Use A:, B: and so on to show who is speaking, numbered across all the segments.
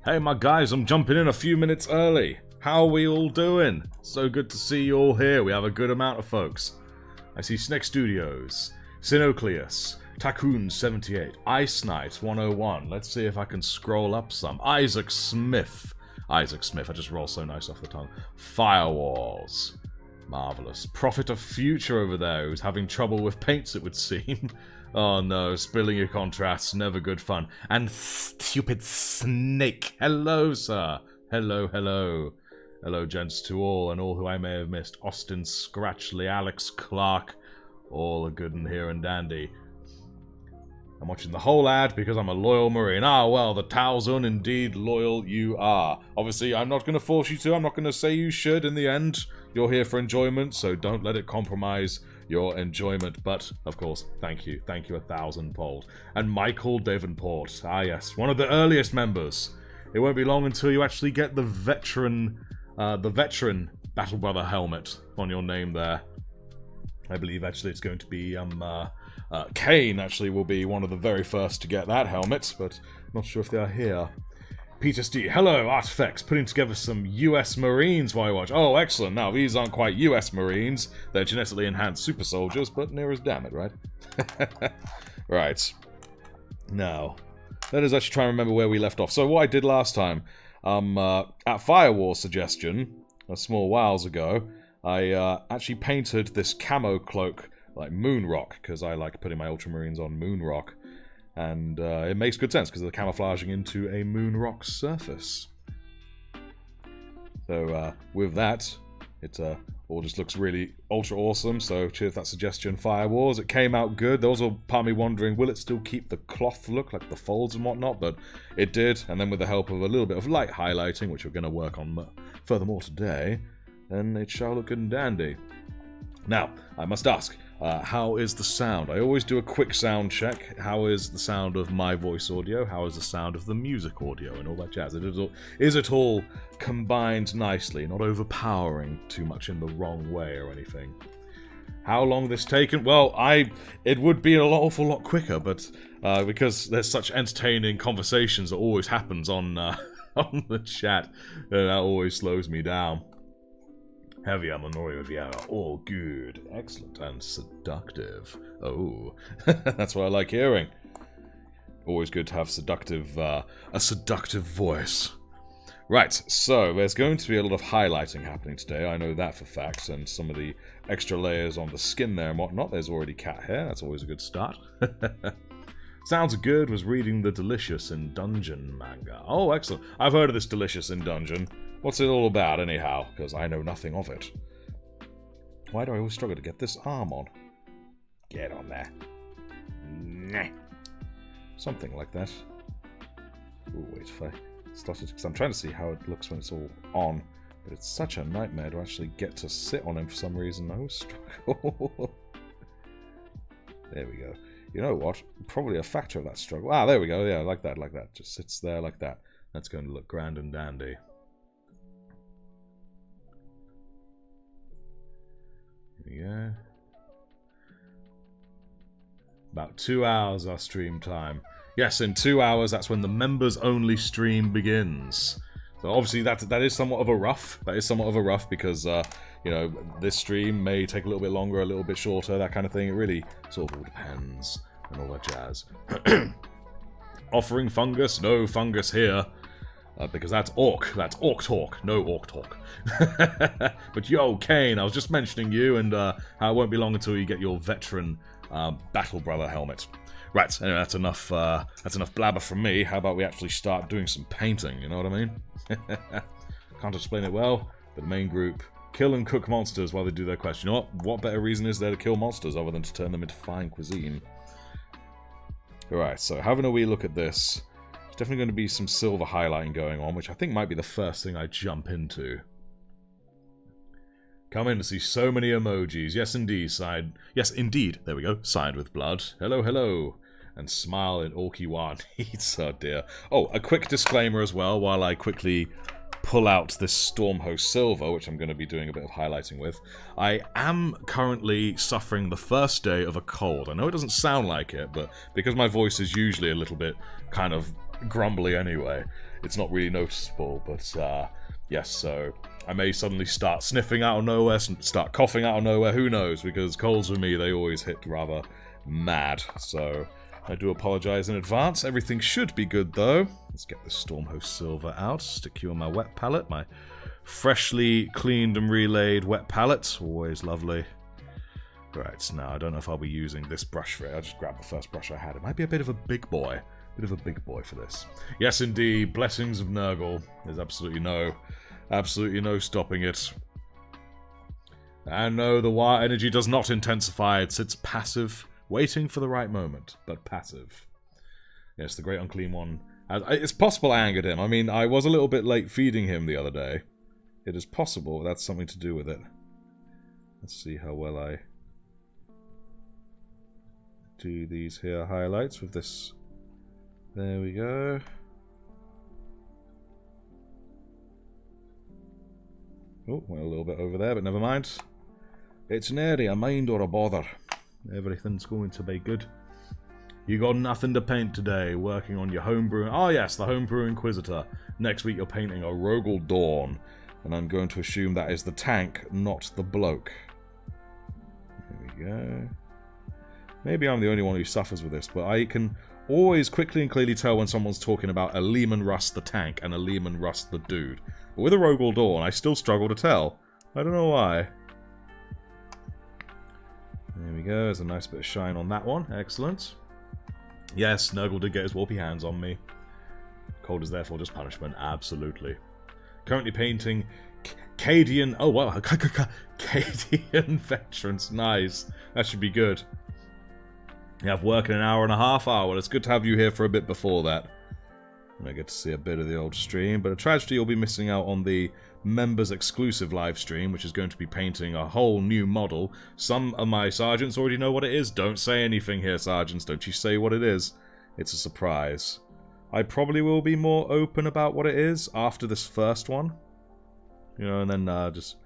A: Hey my guys, I'm jumping in a few minutes early. How are we all doing? So good to see you all here. We have a good amount of folks. I see Snek Studios, Sineoclius, Tacoon78, Ice Knight 101. Let's see if I can scroll up some. Isaac Smith, I just roll so nice off the tongue. Firewalls. Marvellous. Prophet of Future over there, who's having trouble with paints, it would seem. Oh no, spilling your contrasts, never good fun. And stupid snake. Hello, sir. Hello, hello. Hello, gents to all, and all who I may have missed. Austin Scratchley, Alex Clark, all are good and here and dandy. I'm watching the whole ad because I'm a loyal Marine. Ah, well, the Talzun, indeed loyal you are. Obviously, I'm not going to force you to. I'm not going to say you should in the end. You're here for enjoyment, so don't let it compromise your enjoyment. But, of course, thank you. Thank you 1,000-fold. And Michael Davenport. Ah, yes, one of the earliest members. It won't be long until you actually get the veteran Battle Brother helmet on your name there. I believe, actually, it's going to be, Caine, actually, will be one of the very first to get that helmet, but not sure if they are here. Peter D. Hello, Artifex. Putting together some US Marines while I watch. Oh, excellent. Now, these aren't quite US Marines. They're genetically enhanced super soldiers, but near as damn it, right? Right. Now, let us actually try and remember where we left off. So, what I did last time, at Firewall's suggestion, a small whiles ago, I actually painted this camo cloak like moon rock, because I like putting my Ultramarines on moon rock. And it makes good sense, because they're camouflaging into a moon rock surface. So, with that, it all just looks really ultra awesome, so cheers for that suggestion, Firewalls. It came out good. There was a part of me wondering, will it still keep the cloth look, like the folds and whatnot, but it did, and then with the help of a little bit of light highlighting, which we're going to work on furthermore today, then it shall look good and dandy. Now, I must ask, how is the sound? I always do a quick sound check. How is the sound of my voice audio? How is the sound of the music audio and all that jazz? Is it all combined nicely, not overpowering too much in the wrong way or anything? How long this taken? Well, it would be an awful lot quicker, but because there's such entertaining conversations that always happens on on the chat, that always slows me down. Heavy Amanoria, all good, excellent, and seductive. Oh, that's what I like hearing. Always good to have a seductive voice. Right, so there's going to be a lot of highlighting happening today, I know that for facts, and some of the extra layers on the skin there and whatnot. There's already cat hair, that's always a good start. Sounds good, was reading the Delicious in Dungeon manga. Oh, excellent. I've heard of this Delicious in Dungeon. What's it all about, anyhow? Because I know nothing of it. Why do I always struggle to get this arm on? Get on there. Nah. Something like that. Ooh, wait if I start it, because I'm trying to see how it looks when it's all on. But it's such a nightmare to actually get to sit on him for some reason. I always struggle. There we go. You know what? Probably a factor of that struggle. Ah, there we go. Yeah, like that, like that. Just sits there like that. That's going to look grand and dandy. Here we go. About 2 hours our stream time. Yes, in 2 hours, that's when the members-only stream begins. So obviously that is somewhat of a rough. That is somewhat of a rough because, you know, this stream may take a little bit longer, a little bit shorter, that kind of thing. It really sort of all depends and all that jazz. Offering fungus? No fungus here. Because that's orc. That's orc talk. No orc talk. But yo, Caine, I was just mentioning you and how it won't be long until you get your veteran Battle Brother helmet. Right, anyway, that's enough blabber from me. How about we actually start doing some painting, you know what I mean? Can't explain it well, but the main group kill and cook monsters while they do their quest. You know what better reason is there to kill monsters other than to turn them into fine cuisine? Alright, so having a wee look at this, there's definitely going to be some silver highlighting going on, which I think might be the first thing I jump into. Come in to see so many emojis. Yes, indeed, sighed. Yes, indeed. There we go. Signed with blood. Hello, hello. And smile in Orkiwan needs. Oh, dear. Oh, a quick disclaimer as well while I quickly pull out this Stormhost Silver, which I'm going to be doing a bit of highlighting with. I am currently suffering the first day of a cold. I know it doesn't sound like it, but because my voice is usually a little bit kind of grumbly anyway. It's not really noticeable, but yes, so I may suddenly start sniffing out of nowhere, start coughing out of nowhere, who knows, because colds with me, they always hit rather mad, so I do apologise in advance. Everything should be good though. Let's get the Stormhost Silver out, stick you on my wet palette, my freshly cleaned and relayed wet palette, always lovely. Right, now I don't know if I'll be using this brush for it. I'll just grab the first brush I had. It might be a bit of a big boy. Bit of a big boy for this. Yes, indeed, blessings of Nurgle. There's absolutely no stopping it. And no, the War energy does not intensify. It sits passive, waiting for the right moment, but passive. Yes, the Great Unclean One. It's possible I angered him. I mean, I was a little bit late feeding him the other day. It is possible that's something to do with it. Let's see how well I do these here highlights with this. There we go. Oh, went a little bit over there, but never mind. It's nary a mind or a bother. Everything's going to be good. You got nothing to paint today, working on your homebrew. Oh yes, the homebrew Inquisitor. Next week you're painting a Rogel Dawn, and I'm going to assume that is the tank, not the bloke. There we go. Maybe I'm the only one who suffers with this, but I can always quickly and clearly tell when someone's talking about a Leman Russ the tank and a Leman Russ the dude. But with a Rogel Dawn, I still struggle to tell. I don't know why. There we go, there's a nice bit of shine on that one. Excellent. Yes, Nurgle did get his warpy hands on me. Cold is therefore just punishment, absolutely. Currently painting Cadian... Oh, wow. Cadian Veterans. Nice. That should be good. You have work in an hour and a half. Oh, well, it's good to have you here for a bit before that. And I get to see a bit of the old stream. But a tragedy, you'll be missing out on the members exclusive live stream, which is going to be painting a whole new model. Some of my sergeants already know what it is. Don't say anything here, sergeants. Don't you say what it is. It's a surprise. I probably will be more open about what it is after this first one. You know, and then just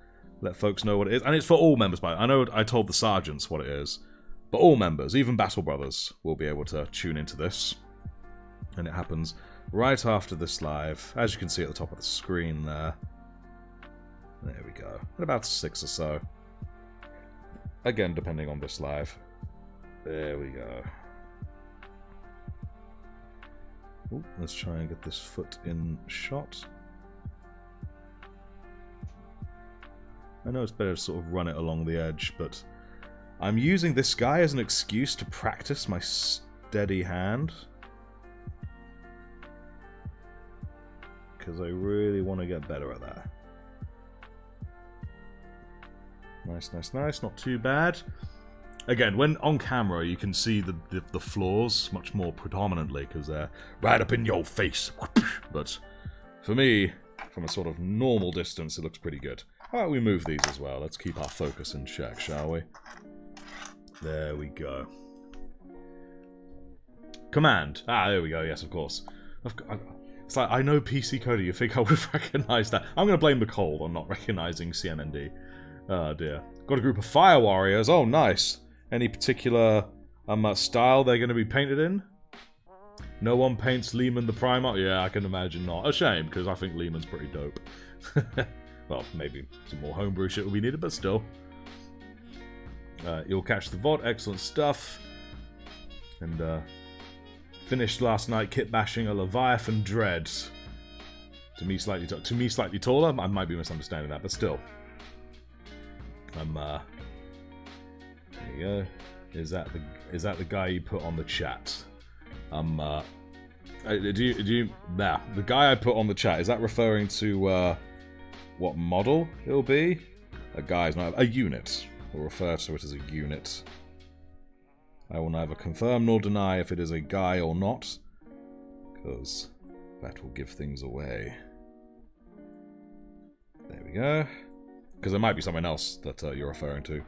A: let folks know what it is. And it's for all members, by I know I told the sergeants what it is. But all members, even Battle Brothers, will be able to tune into this. And it happens right after this live, as you can see at the top of the screen there. There we go. At about 6 or so. Again, depending on this live. There we go. Ooh, let's try and get this foot in shot. I know it's better to sort of run it along the edge, but I'm using this guy as an excuse to practice my steady hand. Because I really want to get better at that. Nice, nice, nice. Not too bad. Again, when on camera, you can see the flaws much more predominantly because they're right up in your face. But for me, from a sort of normal distance, it looks pretty good. How about we move these as well? Let's keep our focus in check, shall we? There we go. Command. Ah, there we go. Yes, of course. It's like, I know PC Coder. You think I would have recognised that? I'm going to blame the cold on not recognising CMND. Oh dear. Got a group of fire warriors. Oh, nice. Any particular style they're going to be painted in? No one paints Lehman the Primarch? Yeah, I can imagine not. A shame, because I think Lehman's pretty dope. Well, maybe some more homebrew shit will be needed, but still. You'll catch the VOD. Excellent stuff. And finished last night kit bashing a Leviathan Dread. To me, slightly taller. I might be misunderstanding that, but still. There you go. Is that the guy you put on the chat? The guy I put on the chat, is that referring to what model it'll be? A guy's not a unit. We'll refer to it as a unit. I will neither confirm nor deny if it is a guy or not, because that will give things away. There we go. Because there might be something else that you're referring to.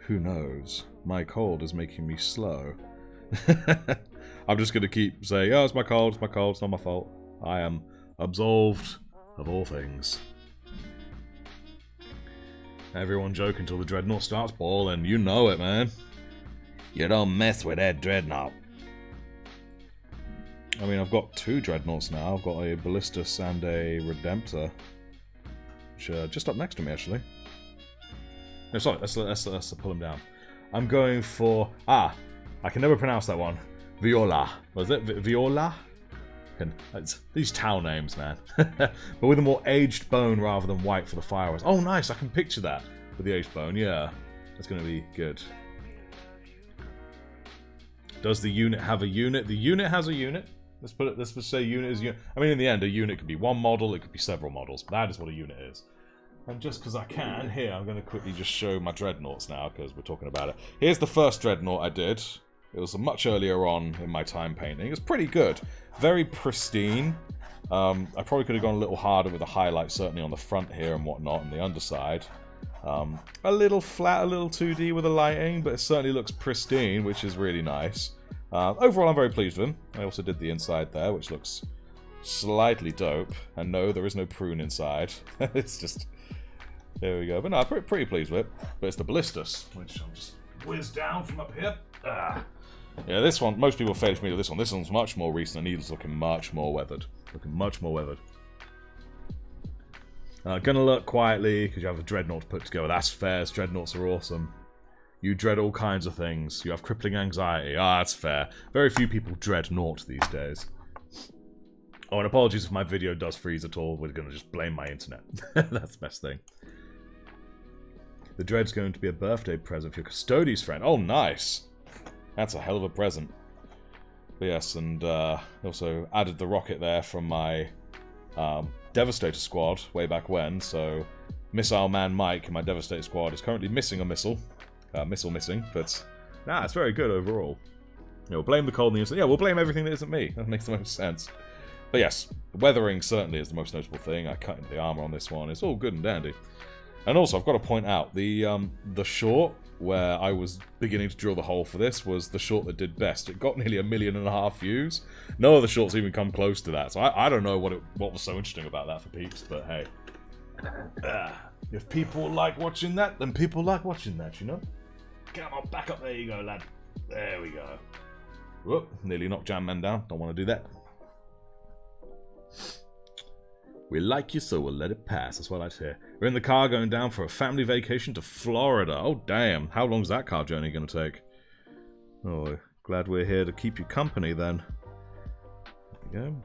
A: Who knows? My cold is making me slow. I'm just going to keep saying, oh, it's my cold, it's not my fault. I am absolved of all things. Everyone joke until the Dreadnought starts balling. You know it, man. You don't mess with that Dreadnought. I mean, I've got 2 Dreadnoughts now. I've got a Ballistus and a Redemptor. Which are just up next to me, actually. No, sorry, let's pull them down. I'm going for... I can never pronounce that one. Viola. Was it? Viola? These towel names, man. But with a more aged bone rather than white for the fireworks. Oh, nice. I can picture that with the aged bone. Yeah. That's going to be good. Does the unit have a unit? The unit has a unit. Let's just say unit is unit. I mean, in the end, a unit could be one model. It could be several models. But that is what a unit is. And just because I can, here, I'm going to quickly just show my Dreadnoughts now, because we're talking about it. Here's the first Dreadnought I did. It was much earlier on in my time painting. It was pretty good. Very pristine. I probably could have gone a little harder with the highlights, certainly on the front here and whatnot, and the underside. A little flat, a little 2D with the lighting, but it certainly looks pristine, which is really nice. Overall, I'm very pleased with him. I also did the inside there, which looks slightly dope. And no, there is no prune inside. It's just... There we go. But no, I'm pretty pleased with it. But it's the Ballistus, which I'll just whiz down from up here. Yeah, this one, most people are fairly familiar with this one. This one's much more recent, and he's looking much more weathered. Gonna look quietly, because you have a Dreadnought to put together. That's fair. Dreadnoughts are awesome. You dread all kinds of things. You have crippling anxiety. That's fair. Very few people dread naught these days. Oh, and apologies if my video does freeze at all. We're gonna just blame my internet. That's the best thing. The Dread's going to be a birthday present for your Custodes friend. Oh, nice. That's a hell of a present. But yes, and also added the rocket there from my Devastator squad way back when. So Missile Man Mike in my Devastator squad is currently missing a missile. Missile missing, but nah, it's very good overall. You know, blame the cold and the internet. Yeah, we'll blame everything that isn't me. That makes the most sense. But yes, weathering certainly is the most notable thing. I cut into the armor on this one. It's all good and dandy. And also, I've got to point out, the short where I was beginning to drill the hole for this was the short that did best. It got nearly 1.5 million views. No other shorts even come close to that. So I don't know what was so interesting about that for peeps, but hey. If people like watching that, then people like watching that, you know? Come on, back up. There you go, lad. There we go. Whoop, nearly knocked Jam Man down. Don't want to do that. We like you, so we'll let it pass. That's what I like to hear. We're in the car going down for a family vacation to Florida. Oh, damn. How long's that car journey going to take? Oh, glad we're here to keep you company, then. There we go.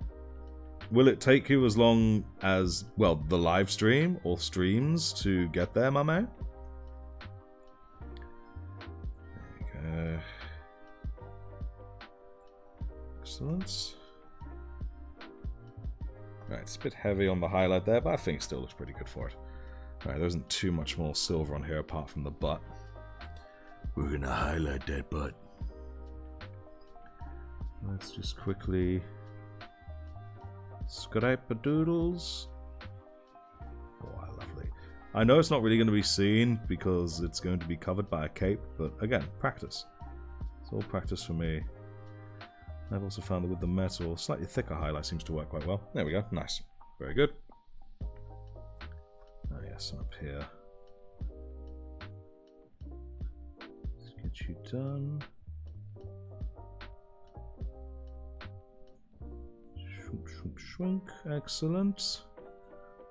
A: Will it take you as long as, well, the live stream or streams to get there, my man? There we go. Excellent. Right, it's a bit heavy on the highlight there, but I think it still looks pretty good for it. Alright, there isn't too much more silver on here apart from the butt. We're gonna highlight that butt. Let's just quickly scrape the doodles. Oh, lovely. I know it's not really going to be seen because it's going to be covered by a cape, but again, practice. It's all practice for me. I've also found that with the metal, slightly thicker highlight seems to work quite well. There we go. Nice. Very good. Oh yes, and up here. Let's get you done. Shrunk, shrunk, shrunk. Excellent.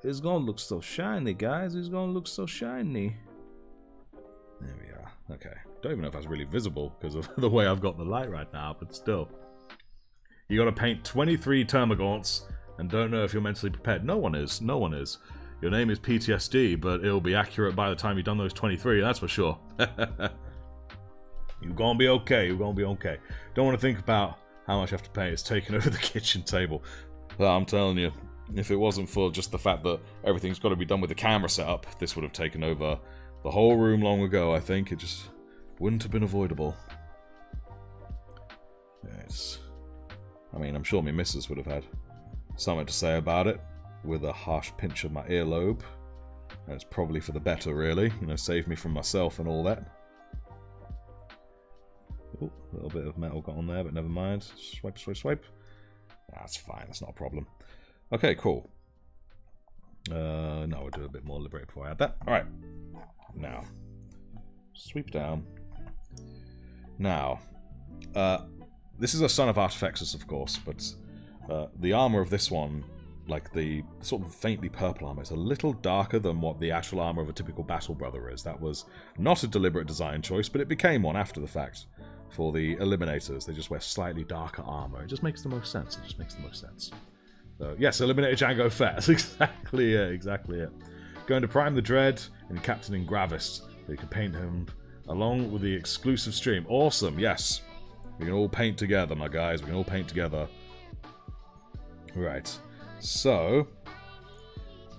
A: It's gonna look so shiny, guys. It's gonna look so shiny. There we are. Okay. Don't even know if that's really visible because of the way I've got the light right now, but still. You gotta paint 23 Termagants and don't know if you're mentally prepared. No one is. No one is. Your name is PTSD, but it'll be accurate by the time you've done those 23, that's for sure. You're gonna be okay. You're gonna be okay. Don't want to think about how much you have to pay. It's taking over the kitchen table. But I'm telling you, if it wasn't for just the fact that everything's got to be done with the camera setup, this would have taken over the whole room long ago, I think. It just wouldn't have been avoidable. Yes. I mean, I'm sure my missus would have had something to say about it, with a harsh pinch of my earlobe. And it's probably for the better, really. You know, save me from myself and all that. Oh, a little bit of metal got on there, but never mind. Swipe, swipe, swipe. That's fine, that's not a problem. Okay, cool. No, we'll do a bit more deliberate before I add that. Alright. Now. Sweep down. Now. This is a Son of Artifexus, of course, but The armor of this one, like the sort of faintly purple armor, is a little darker than what the actual armor of a typical battle brother is. That was not a deliberate design choice, but it became one after the fact. For the Eliminators, they just wear slightly darker armor. It just makes the most sense. It just makes the most sense. So, yes, Eliminator Django Fett. That's exactly it. Exactly it. Going to prime the Dread and Captaining Gravis. So you can paint him along with the exclusive stream. Awesome. Yes. We can all paint together, my guys. We can all paint together. Right. So,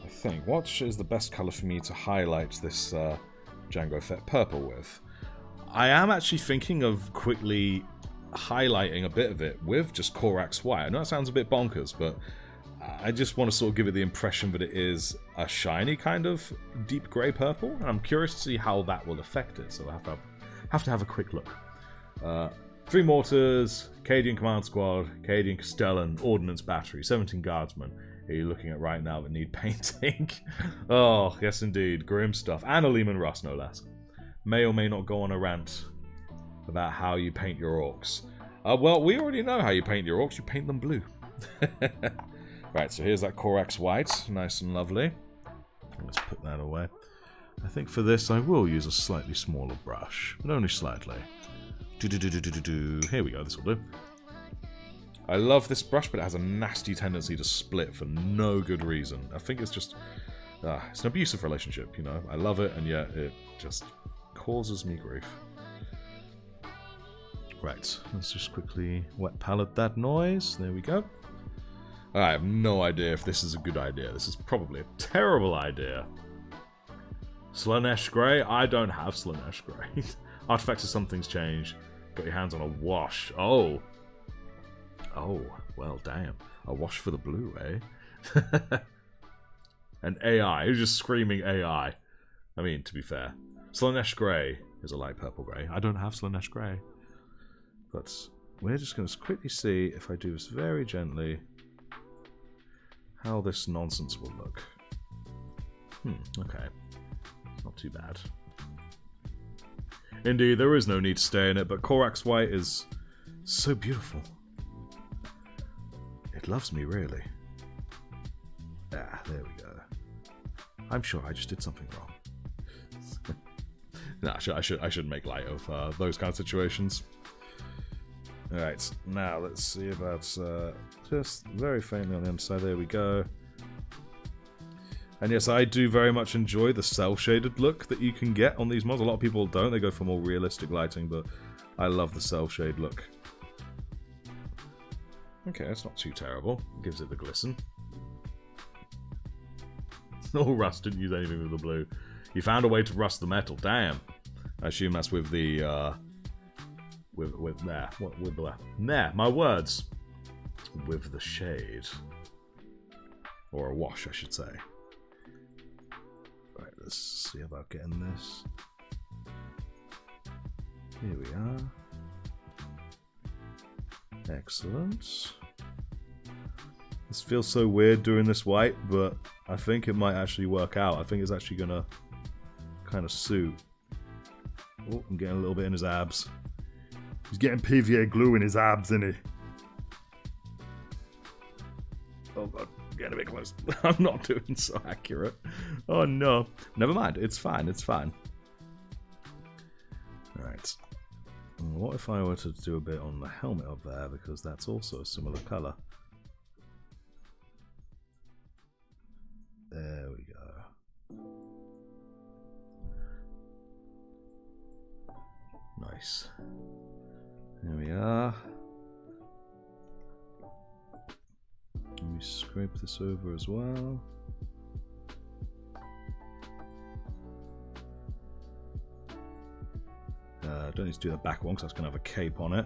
A: I think, what is the best colour for me to highlight this Django Fett purple with? I am actually thinking of quickly highlighting a bit of it with just Corax White. I know that sounds a bit bonkers, but I just want to sort of give it the impression that it is a shiny kind of deep grey purple, and I'm curious to see how that will affect it, so I have to have a quick look. 3 mortars, Cadian Command Squad, Cadian Castellan, Ordnance Battery, 17 Guardsmen. Are you looking at right now that need painting? Oh, yes indeed, grim stuff. And a Lehman Russ, no less. May or may not go on a rant about how you paint your orcs. Well, we already know how you paint your orcs. You paint them blue. Right, so here's that Corax White. Nice and lovely. Let's put that away. I think for this I will use a slightly smaller brush, but only slightly. Here we go, this will do. I love this brush, but it has a nasty tendency to split for no good reason. I think it's just... it's an abusive relationship, you know. I love it, and yet it just causes me grief. Right, let's just quickly wet palette that noise. There we go. I have no idea if this is a good idea. This is probably a terrible idea. Slaanesh Grey? I don't have Slaanesh Grey. Artifacts of something's changed. Got your hands on a wash. Oh. Oh, well, damn. A wash for the blue, eh? An AI. Who's just screaming AI? I mean, to be fair. Slaanesh Grey is a light purple grey. I don't have Slaanesh Grey. But we're just going to quickly see, if I do this very gently, how this nonsense will look. Okay. Not too bad. Indeed, there is no need to stay in it, but Corax White is so beautiful. It loves me, really. Ah, there we go. I'm sure I just did something wrong. No, I shouldn't make light of those kind of situations. Alright, now let's see about just very faintly on the underside. There we go. And yes, I do very much enjoy the cel-shaded look that you can get on these mods. A lot of people don't. They go for more realistic lighting, but I love the cel-shade look. Okay, that's not too terrible. Gives it the glisten. Oh, Rust didn't use anything with the blue. You found a way to rust the metal. Damn. I assume that's with the, my words. With the shade. Or a wash, I should say. Right, let's see about getting this. Here we are. Excellent. This feels so weird doing this white, but I think it might actually work out. I think it's actually gonna kind of suit. Oh, I'm getting a little bit in his abs. He's getting PVA glue in his abs, isn't he? Oh god, getting a bit close. I'm not doing so accurate. Oh no. Never mind, it's fine, it's fine. Alright. What if I were to do a bit on the helmet up there, because that's also a similar colour. There we go. Nice. There we are. Let me scrape this over as well. Don't need to do the back one because that's going to have a cape on it.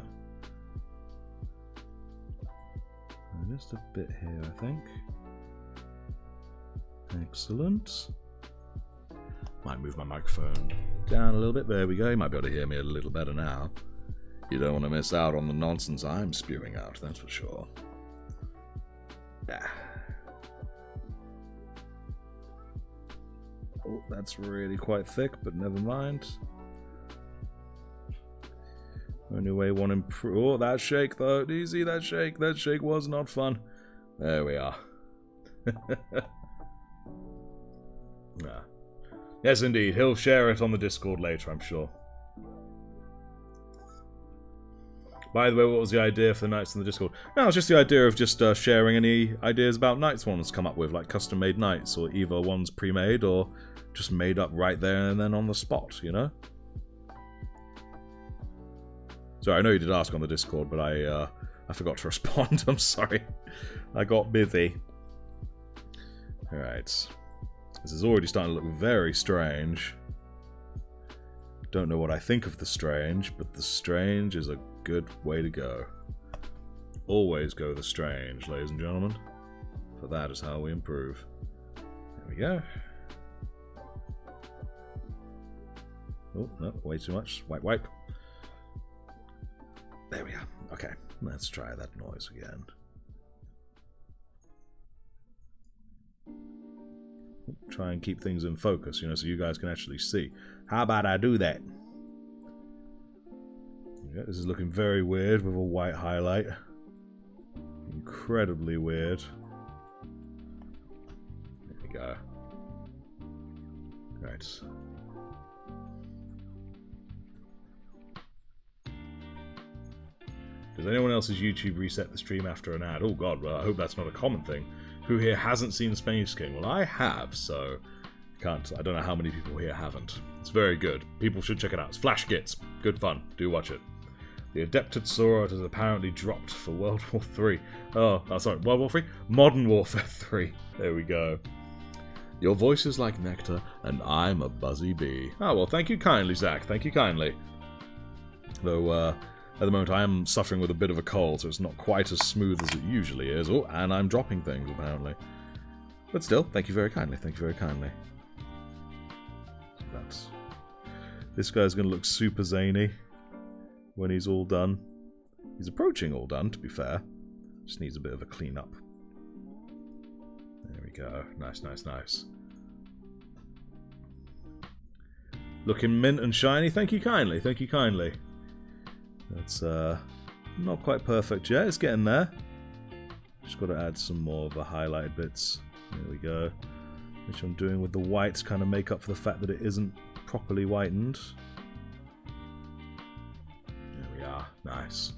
A: Just a bit here, I think. Excellent. Might move my microphone down a little bit. There we go. You might be able to hear me a little better now. You don't want to miss out on the nonsense I'm spewing out, that's for sure. Oh, that's really quite thick, but never mind. Only way one improve. Oh, that shake though. Do you see that shake? That shake was not fun. There we are. Yeah. Yes, indeed. He'll share it on the Discord later, I'm sure. By the way, what was the idea for the Knights in the Discord? No, it's just the idea of just sharing any ideas about Knights one's come up with, like custom-made Knights, or either ones pre-made, or just made up right there and then on the spot, you know? Sorry, I know you did ask on the Discord, but I forgot to respond. I'm sorry. I got busy. Alright. This is already starting to look very strange. Don't know what I think of the strange, but the strange is a good way to go. Always go the strange, ladies and gentlemen. For that is how we improve. There we go. Oh, no, way too much. Wipe, wipe. There we are. Okay, let's try that noise again. Try and keep things in focus, you know, so you guys can actually see. How about I do that? Yeah, this is looking very weird with a white highlight. Incredibly weird. There we go. Right. Does anyone else's YouTube reset the stream after an ad? Oh god, well, I hope that's not a common thing. Who here hasn't seen Space King? Well, I have, so I don't know how many people here haven't. It's very good. People should check it out. It's Flash Gits. Good fun. Do watch it. The Adepted Sword has apparently dropped for World War 3. Oh, sorry, World War 3? Modern Warfare 3. There we go. Your voice is like nectar, and I'm a buzzy bee. Oh, well, thank you kindly, Zach. Thank you kindly. Though, at the moment I am suffering with a bit of a cold, so it's not quite as smooth as it usually is. Oh, and I'm dropping things, apparently. But still, thank you very kindly. Thank you very kindly. This guy's going to look super zany when he's all done. He's approaching all done, to be fair. Just needs a bit of a clean up. There we go. Nice, nice, nice. Looking mint and shiny. Thank you kindly. Thank you kindly. That's not quite perfect yet. It's getting there. Just got to add some more of the highlighted bits. There we go. Which I'm doing with the white to kind of make up for the fact that it isn't properly whitened. There we are. Nice.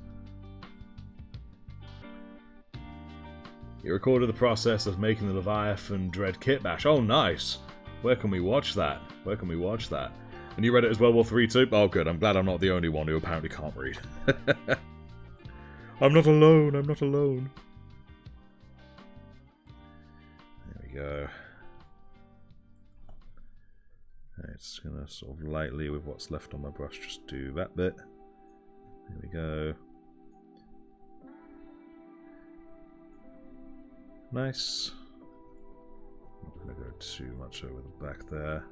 A: You recorded the process of making the Leviathan Dread Kit Bash. Oh, nice. Where can we watch that? Where can we watch that? And you read it as World War 3 too? Oh, good. I'm glad I'm not the only one who apparently can't read. I'm not alone. I'm not alone. There we go. It's going to sort of lightly, with what's left on my brush, just do that bit. There we go. Nice. Not going to go too much over the back there.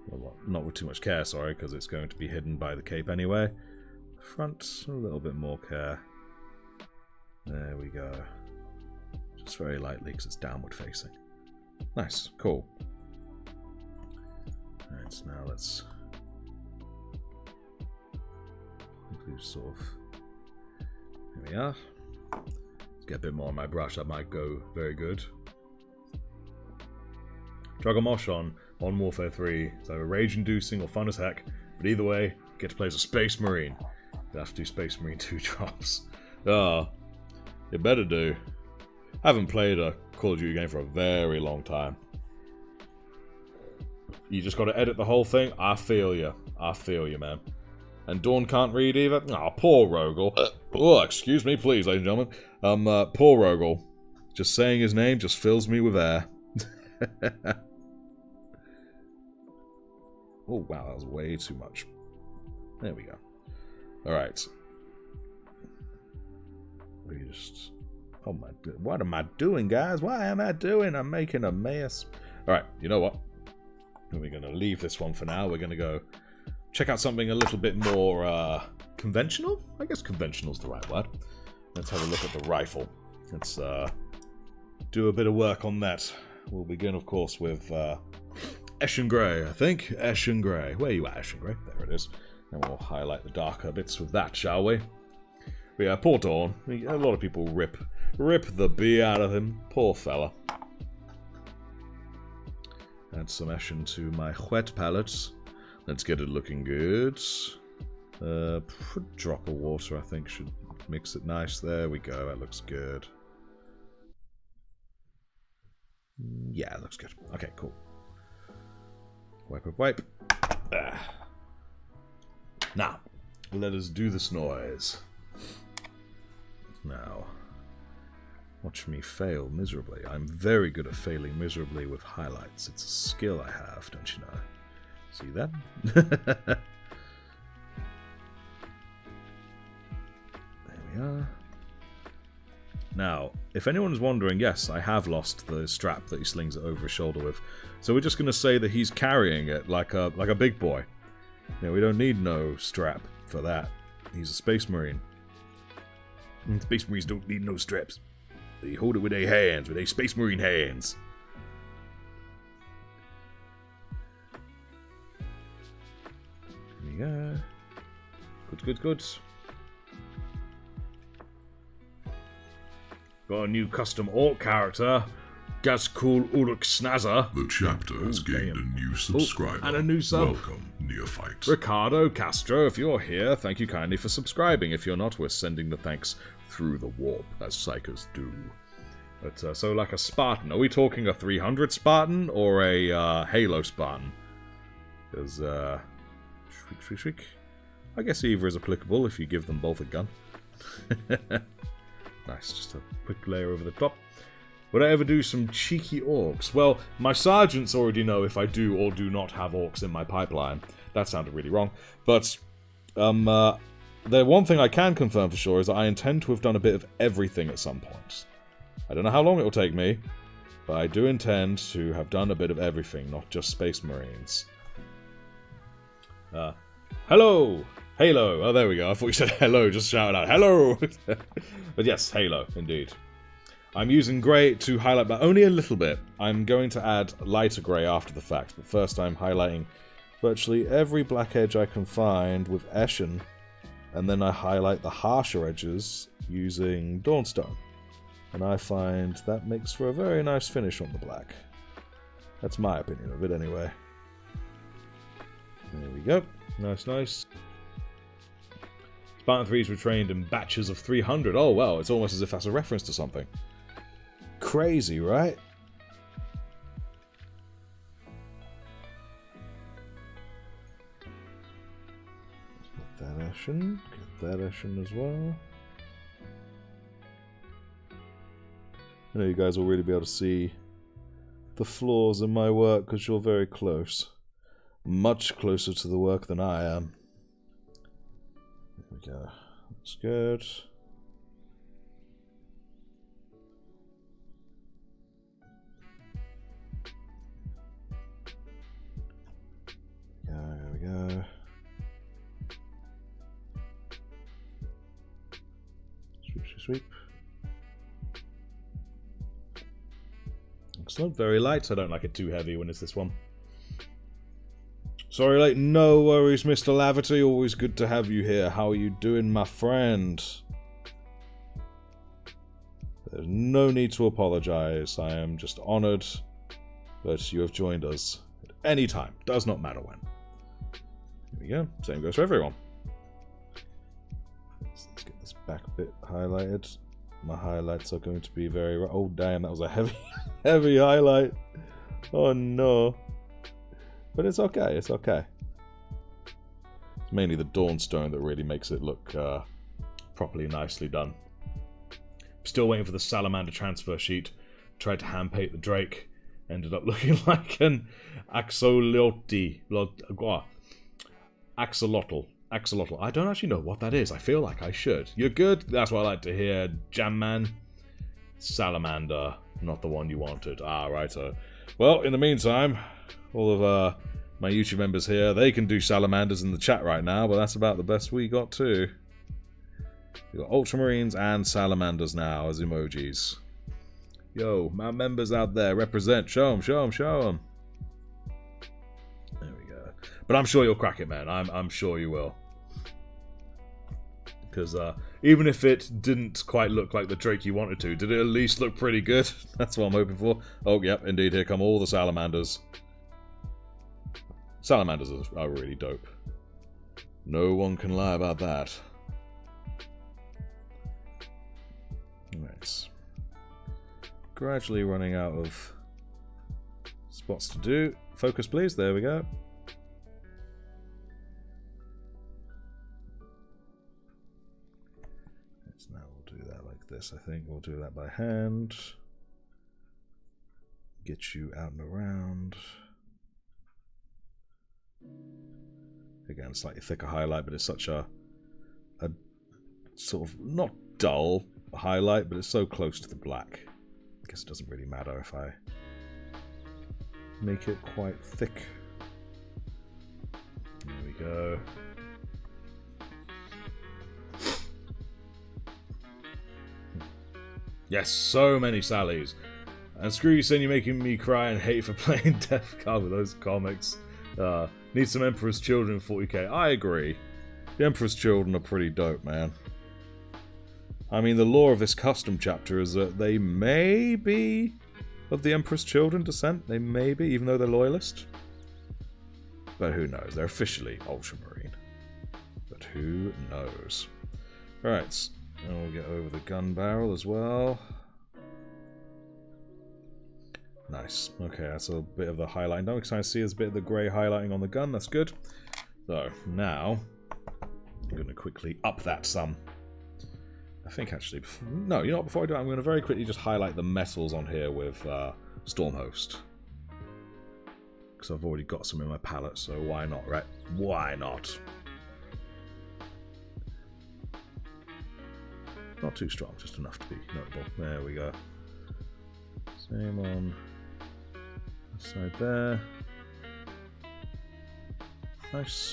A: Well, not with too much care, sorry, because it's going to be hidden by the cape anyway. Front, a little bit more care. There we go. Just very lightly, because it's downward facing. Nice, cool. Alright, so now let's sort of. Here we are. Let's get a bit more on my brush, that might go very good. Dragomosh on Modern Warfare 3. It's either rage-inducing or fun as heck, but either way, get to play as a Space Marine. You have to do Space Marine 2 drops. Ah, you better do. I haven't played a Call of Duty game for a very long time. You just got to edit the whole thing. I feel you. I feel you, man. And Dawn can't read either. Oh, poor Rogel. Oh, excuse me, please, ladies and gentlemen. Poor Rogel. Just saying his name just fills me with air. Oh, wow, that was way too much. There we go. Alright. We just... Oh my... What am I doing, guys? What am I doing? I'm making a mess. Alright, you know what? We're going to leave this one for now. We're going to go check out something a little bit more conventional? I guess conventional is the right word. Let's have a look at the rifle. Let's do a bit of work on that. We'll begin, of course, with Eshin Grey, I think. Eshin Grey. Where are you at, Eshin Grey? There it is. And we'll highlight the darker bits with that, shall we? Yeah, poor Dawn. A lot of people rip Rip the B out of him. Poor fella. Add some ash into my wet palette. Let's get it looking good. A drop of water, I think, should mix it nice. There we go. That looks good. Yeah, it looks good. Okay, cool. Wipe, wipe, wipe. Now, let us do this noise. Now, watch me fail miserably. I'm very good at failing miserably with highlights. It's a skill I have, don't you know? See that? There we are. Now, if anyone's wondering, yes, I have lost the strap that he slings it over his shoulder with. So we're just going to say that he's carrying it like a big boy. You know, we don't need no strap for that. He's a space marine. And space marines don't need no straps. They hold it with their hands, with their space marine hands. There we go. Good, good, good. Got a new custom orc character, Gazkul Uruk Snazza.
B: The chapter has gained a new subscriber.
A: And a new sub.
B: Welcome, neophyte.
A: Ricardo Castro, if you're here, thank you kindly for subscribing. If you're not, we're sending the thanks through the warp, as psychers do. But, so like a Spartan. Are we talking a 300 Spartan or a Halo Spartan? Because, shriek, shriek, shriek. I guess either is applicable if you give them both a gun. Nice, just a quick layer over the top. Would I ever do some cheeky orcs? Well, my sergeants already know if I do or do not have orcs in my pipeline. That sounded really wrong. But, the one thing I can confirm for sure is that I intend to have done a bit of everything at some point. I don't know how long it will take me, but I do intend to have done a bit of everything, not just Space Marines. Hello! Halo! Oh, there we go. I thought you said hello, just shout out, hello! But yes, Halo, indeed. I'm using grey to highlight, but only a little bit. I'm going to add lighter grey after the fact, but first I'm highlighting virtually every black edge I can find with Eschen, and then I highlight the harsher edges using Dawnstone. And I find that makes for a very nice finish on the black. That's my opinion of it anyway. There we go. Nice, nice. Spartan 3s were trained in batches of 300. Oh, well, it's almost as if that's a reference to something. Crazy, right? Get that Eschen. Get that Eschen as well. I know you guys will really be able to see the flaws in my work because you're very close. Much closer to the work than I am. There we go. That's good. There we go. Sweep, sweep, sweep. Excellent. Very light. I don't like it too heavy when it's this one. Sorry, late. No worries, Mr. Laverty. Always good to have you here. How are you doing, my friend? There's no need to apologize. I am just honored that you have joined us at any time. Does not matter when. Here we go. Same goes for everyone. Let's get this back bit highlighted. My highlights are going to be very... Oh, damn, that was a heavy, heavy highlight. Oh, no. But it's okay, it's okay. It's mainly the Dawnstone that really makes it look properly nicely done. Still waiting for the Salamander transfer sheet. Tried to hand-paint the Drake. Ended up looking like an axolotl. Axolotl. I don't actually know what that is. I feel like I should. You're good? That's what I like to hear. Jam Man. Salamander. Not the one you wanted. Ah, right. Well, in the meantime, all of my YouTube members here, they can do salamanders in the chat right now, but that's about the best we got too. We've got Ultramarines and salamanders now as emojis. Yo, my members out there, represent. Show them, show them, show them. There we go. But I'm sure you'll crack it, man. I'm sure you will. Because even if it didn't quite look like the Drake you wanted to, did it at least look pretty good? That's what I'm hoping for. Oh, yep, indeed, here come all the salamanders. Salamanders are really dope. No one can lie about that. Right. Gradually running out of spots to do. Focus, please. There we go. Now we'll do that like this, I think. We'll do that by hand. Get you out and around. Again, slightly thicker highlight, but it's such a sort of not dull highlight, but it's so close to the black. I guess it doesn't really matter if I make it quite thick. There we go. Yes, so many Sallys. And screw you saying you're making me cry and hate for playing Death Card with those comics. Need some Emperor's Children in 40k. I agree. The Emperor's Children are pretty dope, man. I mean, the lore of this custom chapter is that they may be of the Emperor's Children descent. They may be, even though they're loyalist. But who knows? They're officially Ultramarine. But who knows? Alright, and we'll get over the gun barrel as well. Nice. Okay, that's a bit of the highlighting. Don't kind of see there's a bit of the grey highlighting on the gun. That's good. So, now, I'm going to quickly up that some. I think actually, no, you know what, before I do it, I'm going to very quickly just highlight the metals on here with Stormhost. Because I've already got some in my palette, so why not, right? Why not? Not too strong, just enough to be notable. There we go. Same on this side there. Nice.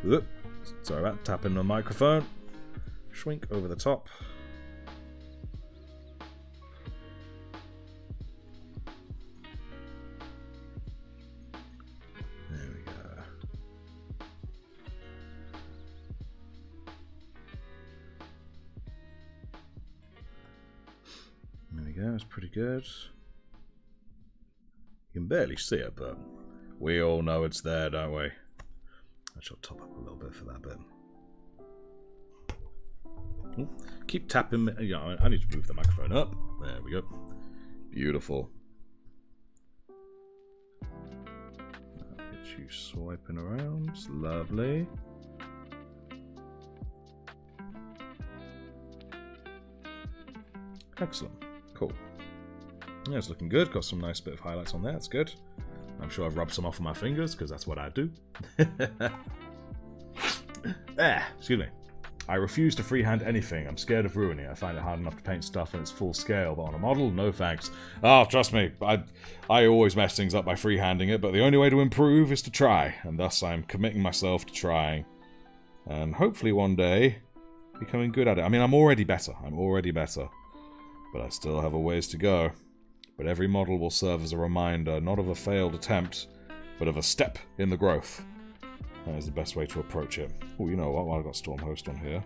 A: Oop. Sorry about tapping the microphone. Shrink over the top. There we go. There we go, that's pretty good. You can barely see it, but we all know it's there, don't we? I shall top up a little bit for that bit. Keep tapping. You know, I need to move the microphone up. There we go. Beautiful. Get you swiping around. It's lovely. Excellent. Cool. Yeah, it's looking good. Got some nice bit of highlights on there. That's good. I'm sure I've rubbed some off on my fingers because that's what I do. Excuse me. I refuse to freehand anything. I'm scared of ruining it. I find it hard enough to paint stuff when it's full scale, but on a model, no thanks. Oh, trust me, I always mess things up by freehanding it, but the only way to improve is to try, and thus I'm committing myself to trying. And hopefully one day, becoming good at it. I mean, I'm already better. But I still have a ways to go. But every model will serve as a reminder, not of a failed attempt, but of a step in the growth. That is the best way to approach it. Oh, you know what? Well, I've got Stormhost on here.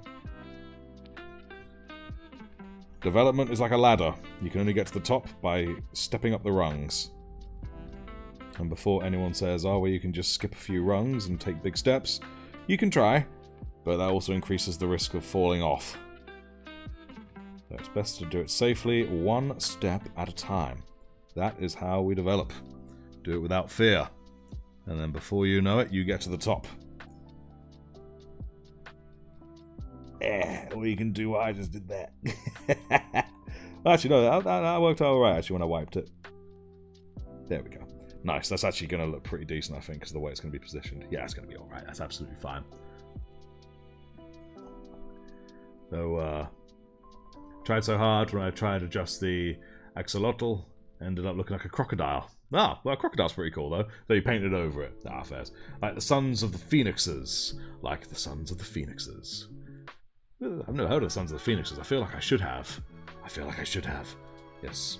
A: Development is like a ladder. You can only get to the top by stepping up the rungs. And before anyone says, oh, well, you can just skip a few rungs and take big steps, you can try, but that also increases the risk of falling off. So it's best to do it safely, one step at a time. That is how we develop. Do it without fear. And then before you know it, you get to the top. Or you can do what I just did there. Actually, no, that worked out alright, actually, when I wiped it. There we go. Nice, that's actually going to look pretty decent, I think, because of the way it's going to be positioned. Yeah, it's going to be alright, that's absolutely fine. So, tried so hard when I tried to adjust the axolotl, ended up looking like a crocodile. Ah, well, a crocodile's pretty cool, though. So you painted over it. Ah, fairs. Like the Sons of the Pheonixes. Like the Sons of the Pheonixes. I've never heard of the Sons of the Pheonixes. I feel like I should have. Yes.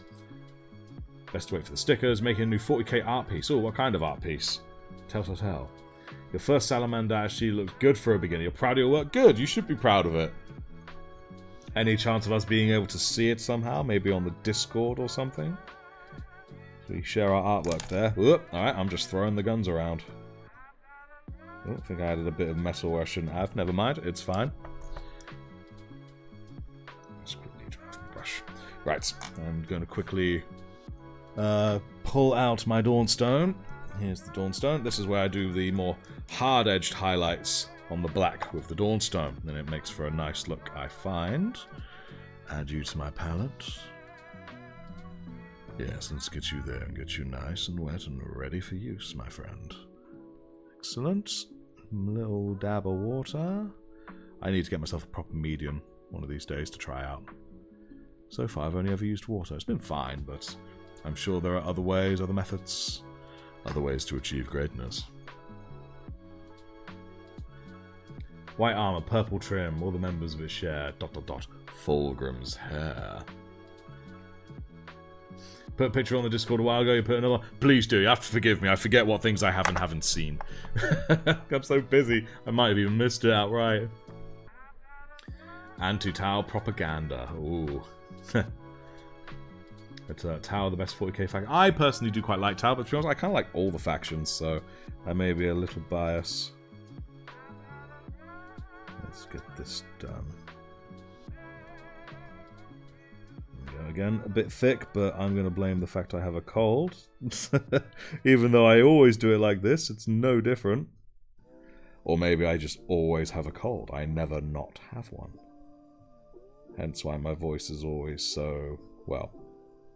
A: Best to wait for the stickers. Making a new 40k art piece. Oh, what kind of art piece? Tell. Your first salamander actually looked good for a beginner. You're proud of your work? Good, you should be proud of it. Any chance of us being able to see it somehow? Maybe on the Discord or something? We share our artwork there. Alright, I'm just throwing the guns around. Oh, I think I added a bit of metal where I shouldn't have. Never mind, it's fine. Let's quickly draft my brush. Right, I'm going to quickly pull out my Dawnstone. Here's the Dawnstone. This is where I do the more hard-edged highlights on the black with the Dawnstone. Then it makes for a nice look, I find. Add you to my palette. Yes, let's get you there and get you nice and wet and ready for use, my friend. Excellent. Little dab of water. I need to get myself a proper medium one of these days to try out. So far, I've only ever used water. It's been fine, but I'm sure there are other ways, other methods, other ways to achieve greatness. White armor, purple trim, all the members of it share, ... Fulgrim's hair. Put a picture on the Discord a while ago, you put another one. Please do, you have to forgive me, I forget what things I have and haven't seen. I'm so busy, I might have even missed it outright. Anti-Tau propaganda, ooh. It's Tau, the best 40k faction. I personally do quite like Tau, but to be honest, I kind of like all the factions, so I may be a little biased. Let's get this done. Again, a bit thick, but I'm going to blame the fact I have a cold. Even though I always do it like this, it's no different. Or maybe I just always have a cold. I never not have one. Hence why my voice is always so, well,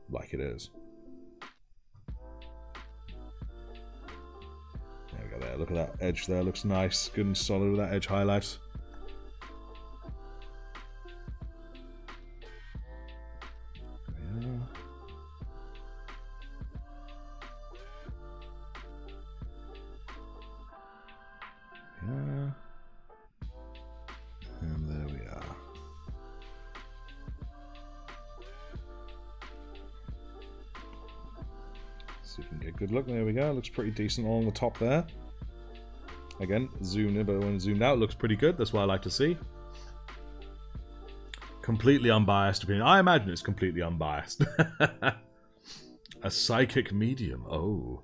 A: like it is. There we go there. Look at that edge there. Looks nice. Good and solid with that edge highlight. And there we are. See if we can get a good look. There we go. Looks pretty decent along the top there. Again, zoomed in, but when zoomed out, it looks pretty good. That's what I like to see. Completely unbiased opinion. I imagine it's completely unbiased. A psychic medium. Oh.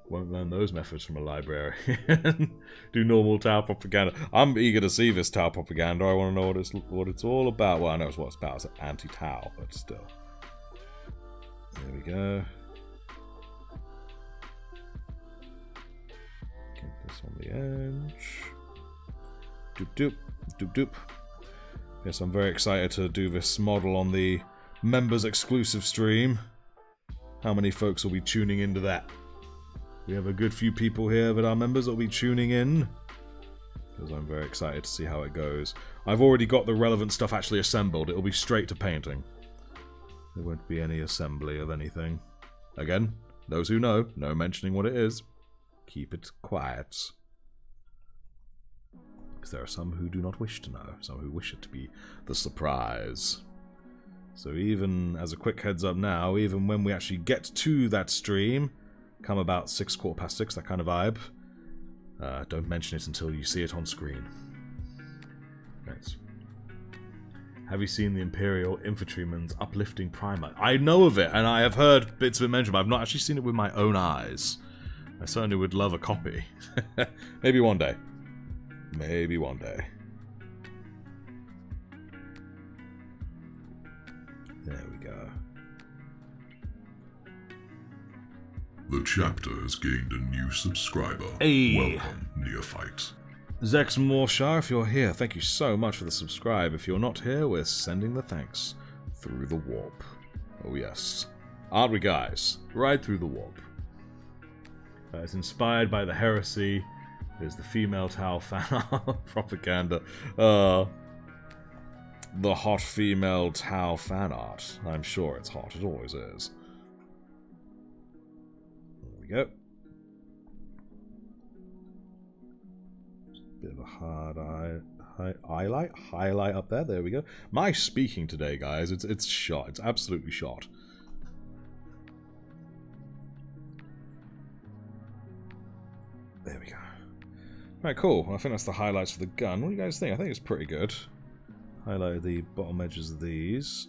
A: Won't learn those methods from a librarian. Do normal Tau propaganda. I'm eager to see this Tau propaganda. I want to know what it's all about. Well, I know what it's about. It's anti-Tau, but still. There we go. Get this on the edge. Doop doop. Doop doop. Yes, I'm very excited to do this model on the members exclusive stream. How many folks will be tuning into that? We have a good few people here that are members that will be tuning in. Because I'm very excited to see how it goes. I've already got the relevant stuff actually assembled. It will be straight to painting. There won't be any assembly of anything. Again, those who know, no mentioning what it is. Keep it quiet. Because there are some who do not wish to know. Some who wish it to be the surprise. So even as a quick heads up now, even when we actually get to that stream, come about 6, 6:15, that kind of vibe, don't mention it until you see it on screen. Thanks. Have you seen the Imperial Infantryman's uplifting primer? I know of it, and I have heard bits of it mentioned, but I've not actually seen it with my own eyes. I certainly would love a copy. Maybe one day. Maybe one day. There we go.
B: The chapter has gained a new subscriber.
A: Hey.
B: Welcome, neophyte.
A: Zex Morshar, if you're here, thank you so much for the subscribe. If you're not here, we're sending the thanks through the warp. Oh yes. Aren't we, guys? Right through the warp. It's inspired by the heresy. There's the female Tau fan art propaganda. The hot female Tau fan art. I'm sure it's hot. It always is. There we go. Bit of a hard highlight up there. There we go. My speaking today, guys, it's shot. It's absolutely shot. There we go. Right, cool. I think that's the highlights for the gun. What do you guys think? I think it's pretty good. highlight the bottom edges of these.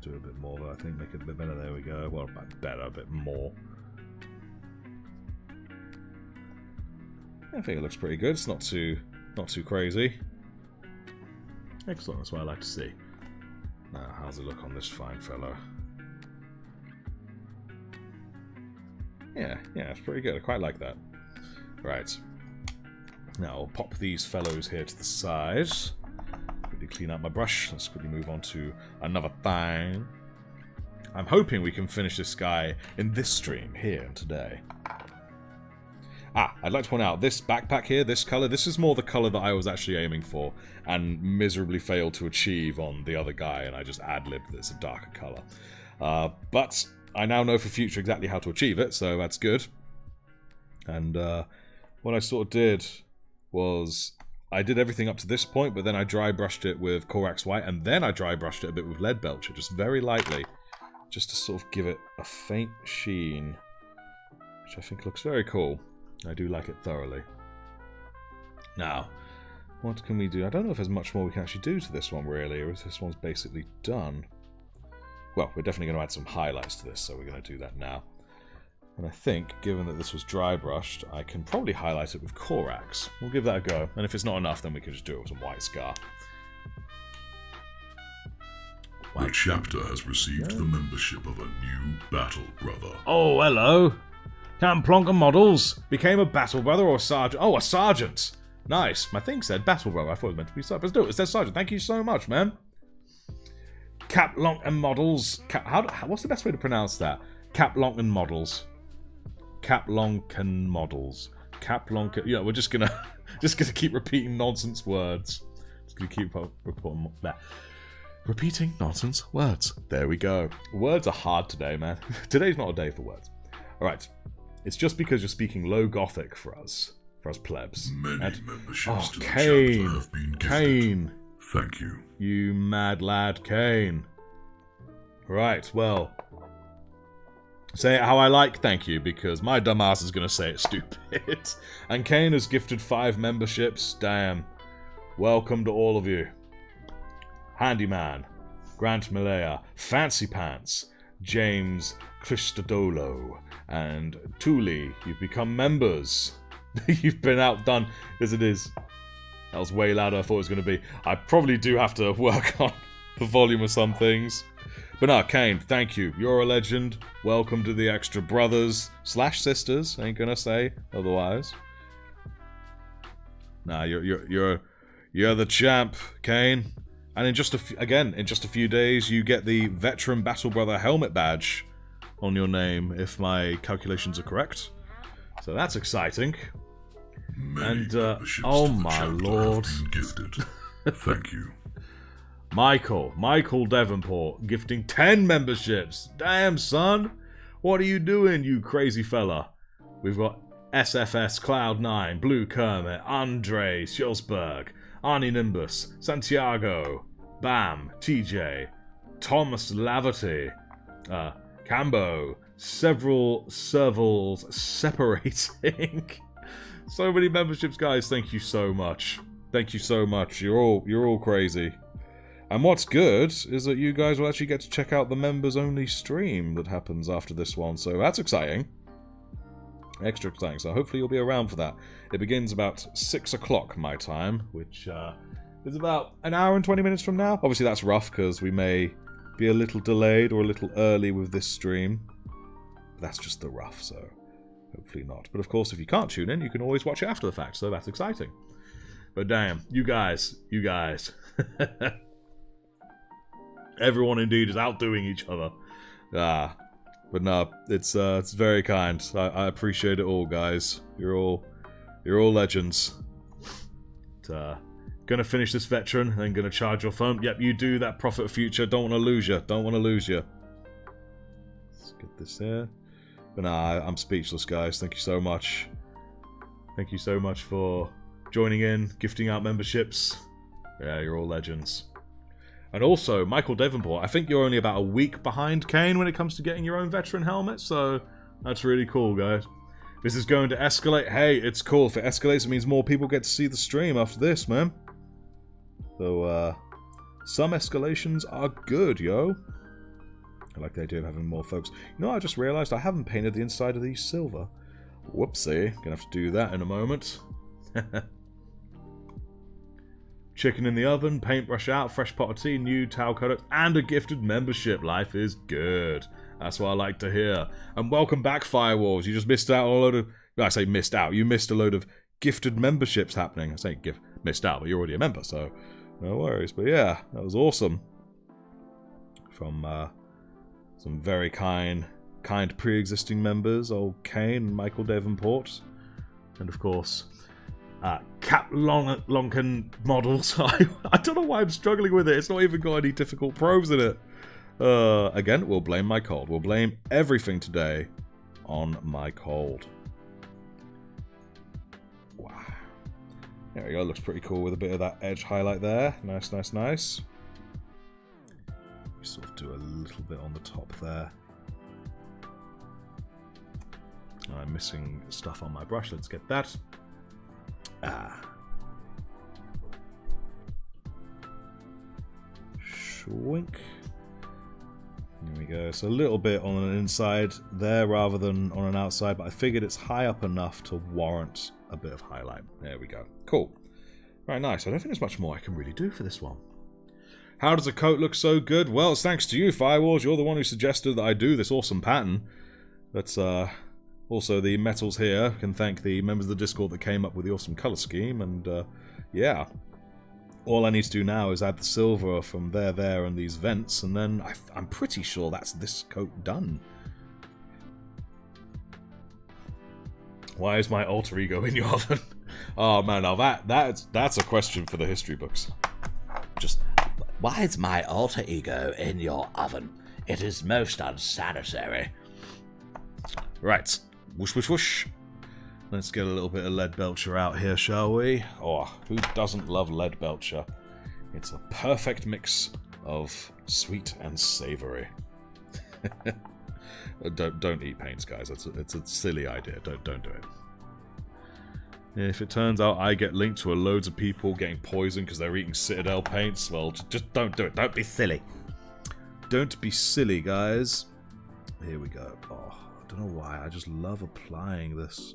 A: Do a bit more, but I think make it a bit better. There we go. Well, better, a bit more. I think it looks pretty good. It's not too crazy. Excellent. That's what I like to see. Now, how's it look on this fine fellow? Yeah, it's pretty good. I quite like that. Right. Now I'll pop these fellows here to the side. Quickly clean out my brush. Let's quickly move on to another thing. I'm hoping we can finish this guy in this stream here today. I'd like to point out, this backpack here, this colour, this is more the colour that I was actually aiming for and miserably failed to achieve on the other guy, and I just ad-libbed that it's a darker colour. But I now know for future exactly how to achieve it, so that's good. And what I sort of did was, I did everything up to this point, but then I dry brushed it with Corax White, and then I dry brushed it a bit with Lead Belcher, just very lightly, just to sort of give it a faint sheen, which I think looks very cool. I do like it thoroughly. Now, what can we do? I don't know if there's much more we can actually do to this one, really, or if this one's basically done. Well, we're definitely going to add some highlights to this, so we're going to do that now. And I think, given that this was dry brushed, I can probably highlight it with Corax. We'll give that a go, and if it's not enough, then we can just do it with some white scar.
B: The chapter has received the membership of a new battle brother.
A: Oh, hello! Captain Plonker Models became a battle brother or a sergeant. Oh, a sergeant! Nice. My thing said battle brother. I thought it was meant to be sergeant. Let's do it. It says sergeant. Thank you so much, man. Cap Lonken Models. What's the best way to pronounce that? Cap Lonken Models. Cap Lonken Models. Cap Lonken. Yeah, we're just gonna keep repeating nonsense words. Just gonna keep repeating nonsense words. There we go. Words are hard today, man. Today's not a day for words. All right. It's just because you're speaking low Gothic for us plebs.
B: Many memberships to the
A: Caine,
B: chapter have been gifted.
A: Caine.
B: Thank you.
A: You mad lad, Caine. Right, well, say it how I like, thank you, because my dumbass is going to say it stupid. And Caine has gifted 5 memberships. Damn. Welcome to all of you. Handyman, Grant Malaya, Fancy Pants, James Christodolo, and Thule. You've become members. You've been outdone as it is. That was way louder than I thought it was going to be. I probably do have to work on the volume of some things. But no, Caine, thank you. You're a legend. Welcome to the extra brothers / sisters. Ain't gonna say otherwise. Nah, you're the champ, Caine. And in just a few days, you get the Veteran Battle Brother helmet badge on your name, if my calculations are correct. So that's exciting.
B: Many
A: oh my lord.
B: Gifted. Thank you.
A: Michael Davenport, gifting 10 memberships. Damn, son. What are you doing, you crazy fella? We've got SFS Cloud9, Blue Kermit, Andre Schulzberg, Arnie Nimbus, Santiago, Bam, TJ, Thomas Laverty, Cambo, several servals separating. So many memberships, guys. Thank you so much. Thank you so much. You're all crazy. And what's good is that you guys will actually get to check out the members-only stream that happens after this one. So that's exciting. Extra exciting. So hopefully you'll be around for that. It begins about 6 o'clock my time, which is about an hour and 20 minutes from now. Obviously that's rough because we may be a little delayed or a little early with this stream. But that's just the rough, so hopefully not. But of course, if you can't tune in, you can always watch it after the fact, so that's exciting. But damn, you guys. Everyone indeed is outdoing each other. But no, it's very kind. I appreciate it all, guys. You're all legends. Gonna finish this veteran, then gonna charge your phone. Yep, you do that, Prophet Future. Don't want to lose you. Don't want to lose you. Let's get this here. But nah, I'm speechless, guys. Thank you so much. Thank you so much for joining in, gifting out memberships. Yeah, you're all legends. And also, Michael Davenport, I think you're only about a week behind Caine when it comes to getting your own veteran helmet, so that's really cool, guys. This is going to escalate. Hey, it's cool. If it escalates, it means more people get to see the stream after this, man. So, Some escalations are good, yo. I like the idea of having more folks. You know, I just realized I haven't painted the inside of these silver. Whoopsie. Gonna have to do that in a moment. Chicken in the oven, paintbrush out, fresh pot of tea, new towel cutter, and a gifted membership. Life is good. That's what I like to hear. And welcome back, Firewalls. You just missed out on a load of... I say missed out. You missed a load of gifted memberships happening. I say missed out, but you're already a member, so no worries. But yeah, that was awesome. From some very kind pre-existing members, old Caine and Michael Davenport. And of course... Cap Lonken models. I don't know why I'm struggling with it. It's not even got any difficult probes in it. Again, we'll blame my cold. We'll blame everything today on my cold. Wow. There we go. Looks pretty cool with a bit of that edge highlight there. Nice, nice, nice. We sort of do a little bit on the top there. I'm missing stuff on my brush. Let's get that. Schwink. There we go. So a little bit on an inside there rather than on an outside, but I figured it's high up enough to warrant a bit of highlight. There we go. Cool. Right, nice. I don't think there's much more I can really do for this one. How does a coat look so good? Well, it's thanks to you, Firewalls. You're the one who suggested that I do this awesome pattern. That's, also, the metals here can thank the members of the Discord that came up with the awesome colour scheme, and yeah. All I need to do now is add the silver from there, and these vents, and then I'm pretty sure that's this coat done. Why is my alter ego in your oven? Oh man, now that's a question for the history books. Just, why is my alter ego in your oven? It is most unsanitary. Right. Whoosh, whoosh, whoosh. Let's get a little bit of lead belcher out here, shall we? Oh, who doesn't love lead belcher? It's a perfect mix of sweet and savoury. Don't eat paints, guys. It's a silly idea. Don't do it. If it turns out I get linked to loads of people getting poisoned because they're eating Citadel paints, well, just don't do it. Don't be silly. Don't be silly, guys. Here we go. Oh. I don't know why, I just love applying this.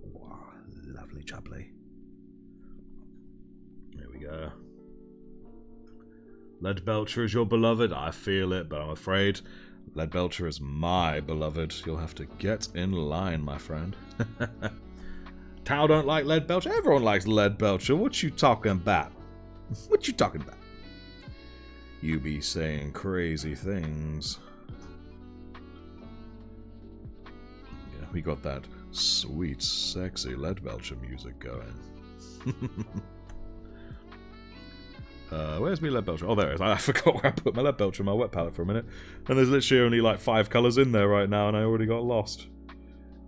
A: Wow, lovely jubbly. There we go. Lead Belcher is your beloved. I feel it, but I'm afraid Lead Belcher is my beloved. You'll have to get in line, my friend. Tao don't like Lead Belcher? Everyone likes Lead Belcher. What you talking about? What you talking about? You be saying crazy things. We got that sweet, sexy lead belcher music going. Where's my lead belcher? Oh, there it is. I forgot where I put my lead belcher in my wet palette for a minute. And there's literally only like 5 colours in there right now, and I already got lost.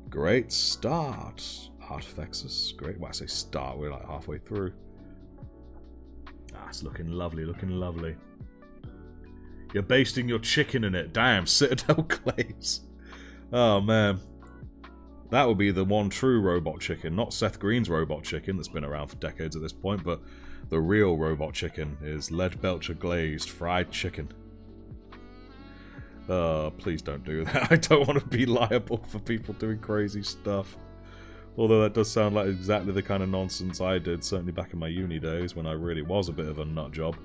A: Great start. Artifexus. Great. Well, I say start. We're like halfway through. Ah, it's looking lovely, looking lovely. You're basting your chicken in it. Damn, Citadel glaze. Oh, man. That would be the one true robot chicken, not Seth Green's robot chicken that's been around for decades at this point, but the real robot chicken is lead belcher glazed fried chicken. Please don't do that. I don't want to be liable for people doing crazy stuff. Although that does sound like exactly the kind of nonsense I did, certainly back in my uni days when I really was a bit of a nut job.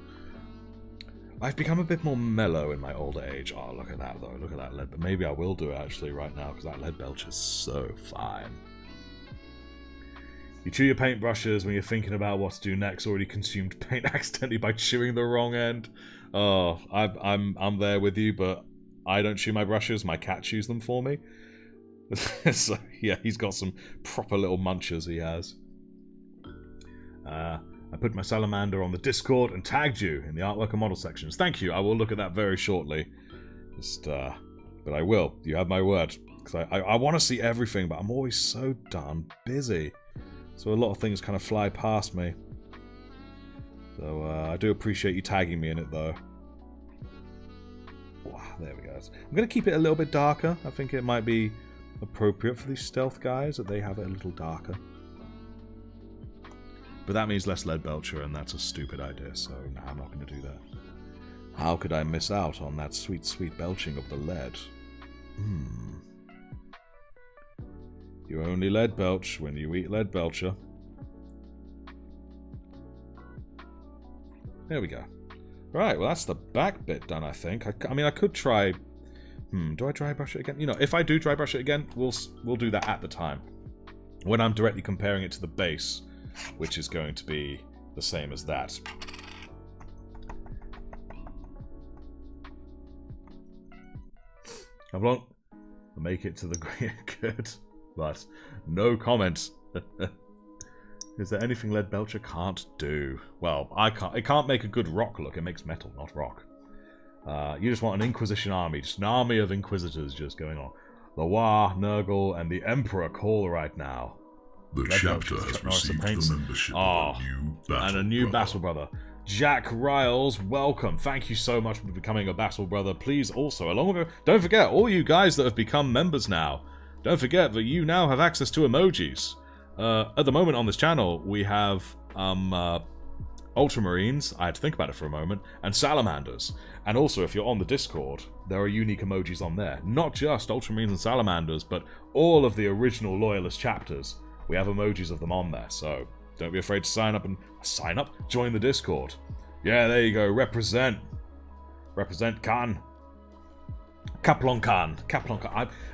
A: I've become a bit more mellow in my older age. Oh, look at that, though. Look at that lead. But maybe I will do it, actually, right now, because that lead belcher is so fine. You chew your paintbrushes when you're thinking about what to do next. Already consumed paint accidentally by chewing the wrong end. Oh, I'm there with you, but I don't chew my brushes. My cat chews them for me. So, yeah, he's got some proper little munchers he has. I put my salamander on the Discord and tagged you in the artwork and model sections. Thank you. I will look at that very shortly. But I will. You have my word. Because I want to see everything, but I'm always so darn busy. So a lot of things kind of fly past me. So I do appreciate you tagging me in it, though. Wow, there we go. I'm going to keep it a little bit darker. I think it might be appropriate for these stealth guys that they have it a little darker. But that means less lead belcher, and that's a stupid idea, so nah, I'm not going to do that. How could I miss out on that sweet, sweet belching of the lead? You only lead belch when you eat lead belcher. There we go. Right, well that's the back bit done, I think. I mean, I could try... do I dry brush it again? You know, if I do dry brush it again, we'll do that at the time. When I'm directly comparing it to the base, which is going to be the same as that. I won't make it to the good, but no comment. Is there anything lead belcher can't do? Well, it can't make a good rock look. It makes metal, not rock. You just want an Inquisition army, just an army of Inquisitors just going on. The War, Nurgle, and the Emperor call right now.
B: The chapter has received the membership of a new battle
A: and a new battle brother. Jack Riles, welcome. Thank you so much for becoming a battle brother. Please also, along with don't forget, all you guys that have become members now, don't forget that you now have access to emojis. At the moment on this channel, we have Ultramarines, I had to think about it for a moment, and Salamanders. And also, if you're on the Discord, there are unique emojis on there. Not just Ultramarines and Salamanders, but all of the original Loyalist chapters. We have emojis of them on there, so don't be afraid to sign up. Join the Discord. Yeah, there you go. Represent Caine. Kaplon Caine.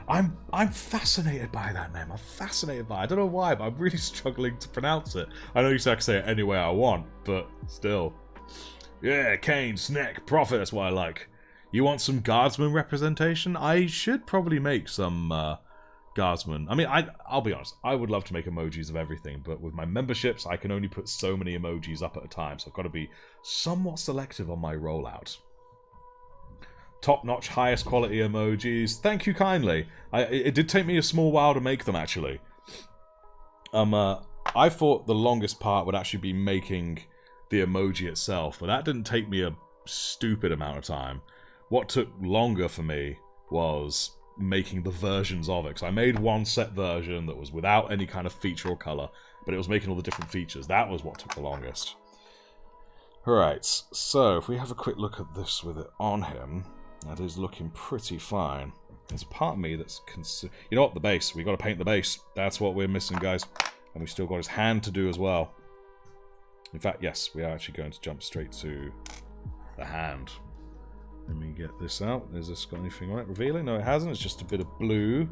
A: I'm fascinated by that name. I'm fascinated by it. I don't know why, but I'm really struggling to pronounce it. I know you can say it any way I want, but still. Yeah, Caine, Snek, Prophet, that's what I like. You want some Guardsman representation? I should probably make some Guardsman. I mean, I'll be honest, I would love to make emojis of everything, but with my memberships, I can only put so many emojis up at a time, so I've got to be somewhat selective on my rollout. Top-notch, highest quality emojis. Thank you kindly. It did take me a small while to make them, actually. I thought the longest part would actually be making the emoji itself, but that didn't take me a stupid amount of time. What took longer for me was making the versions of it, because I made one set version that was without any kind of feature or color, but it was making all the different features. That was what took the longest. Alright, so if we have a quick look at this with it on him, that is looking pretty fine. There's a part of me that's you know what, the base. We got to paint the base. That's what we're missing, guys. And we still got his hand to do as well. In fact, yes, we are actually going to jump straight to the hand. Let me get this out. Has this got anything on it revealing? No, it hasn't. It's just a bit of blue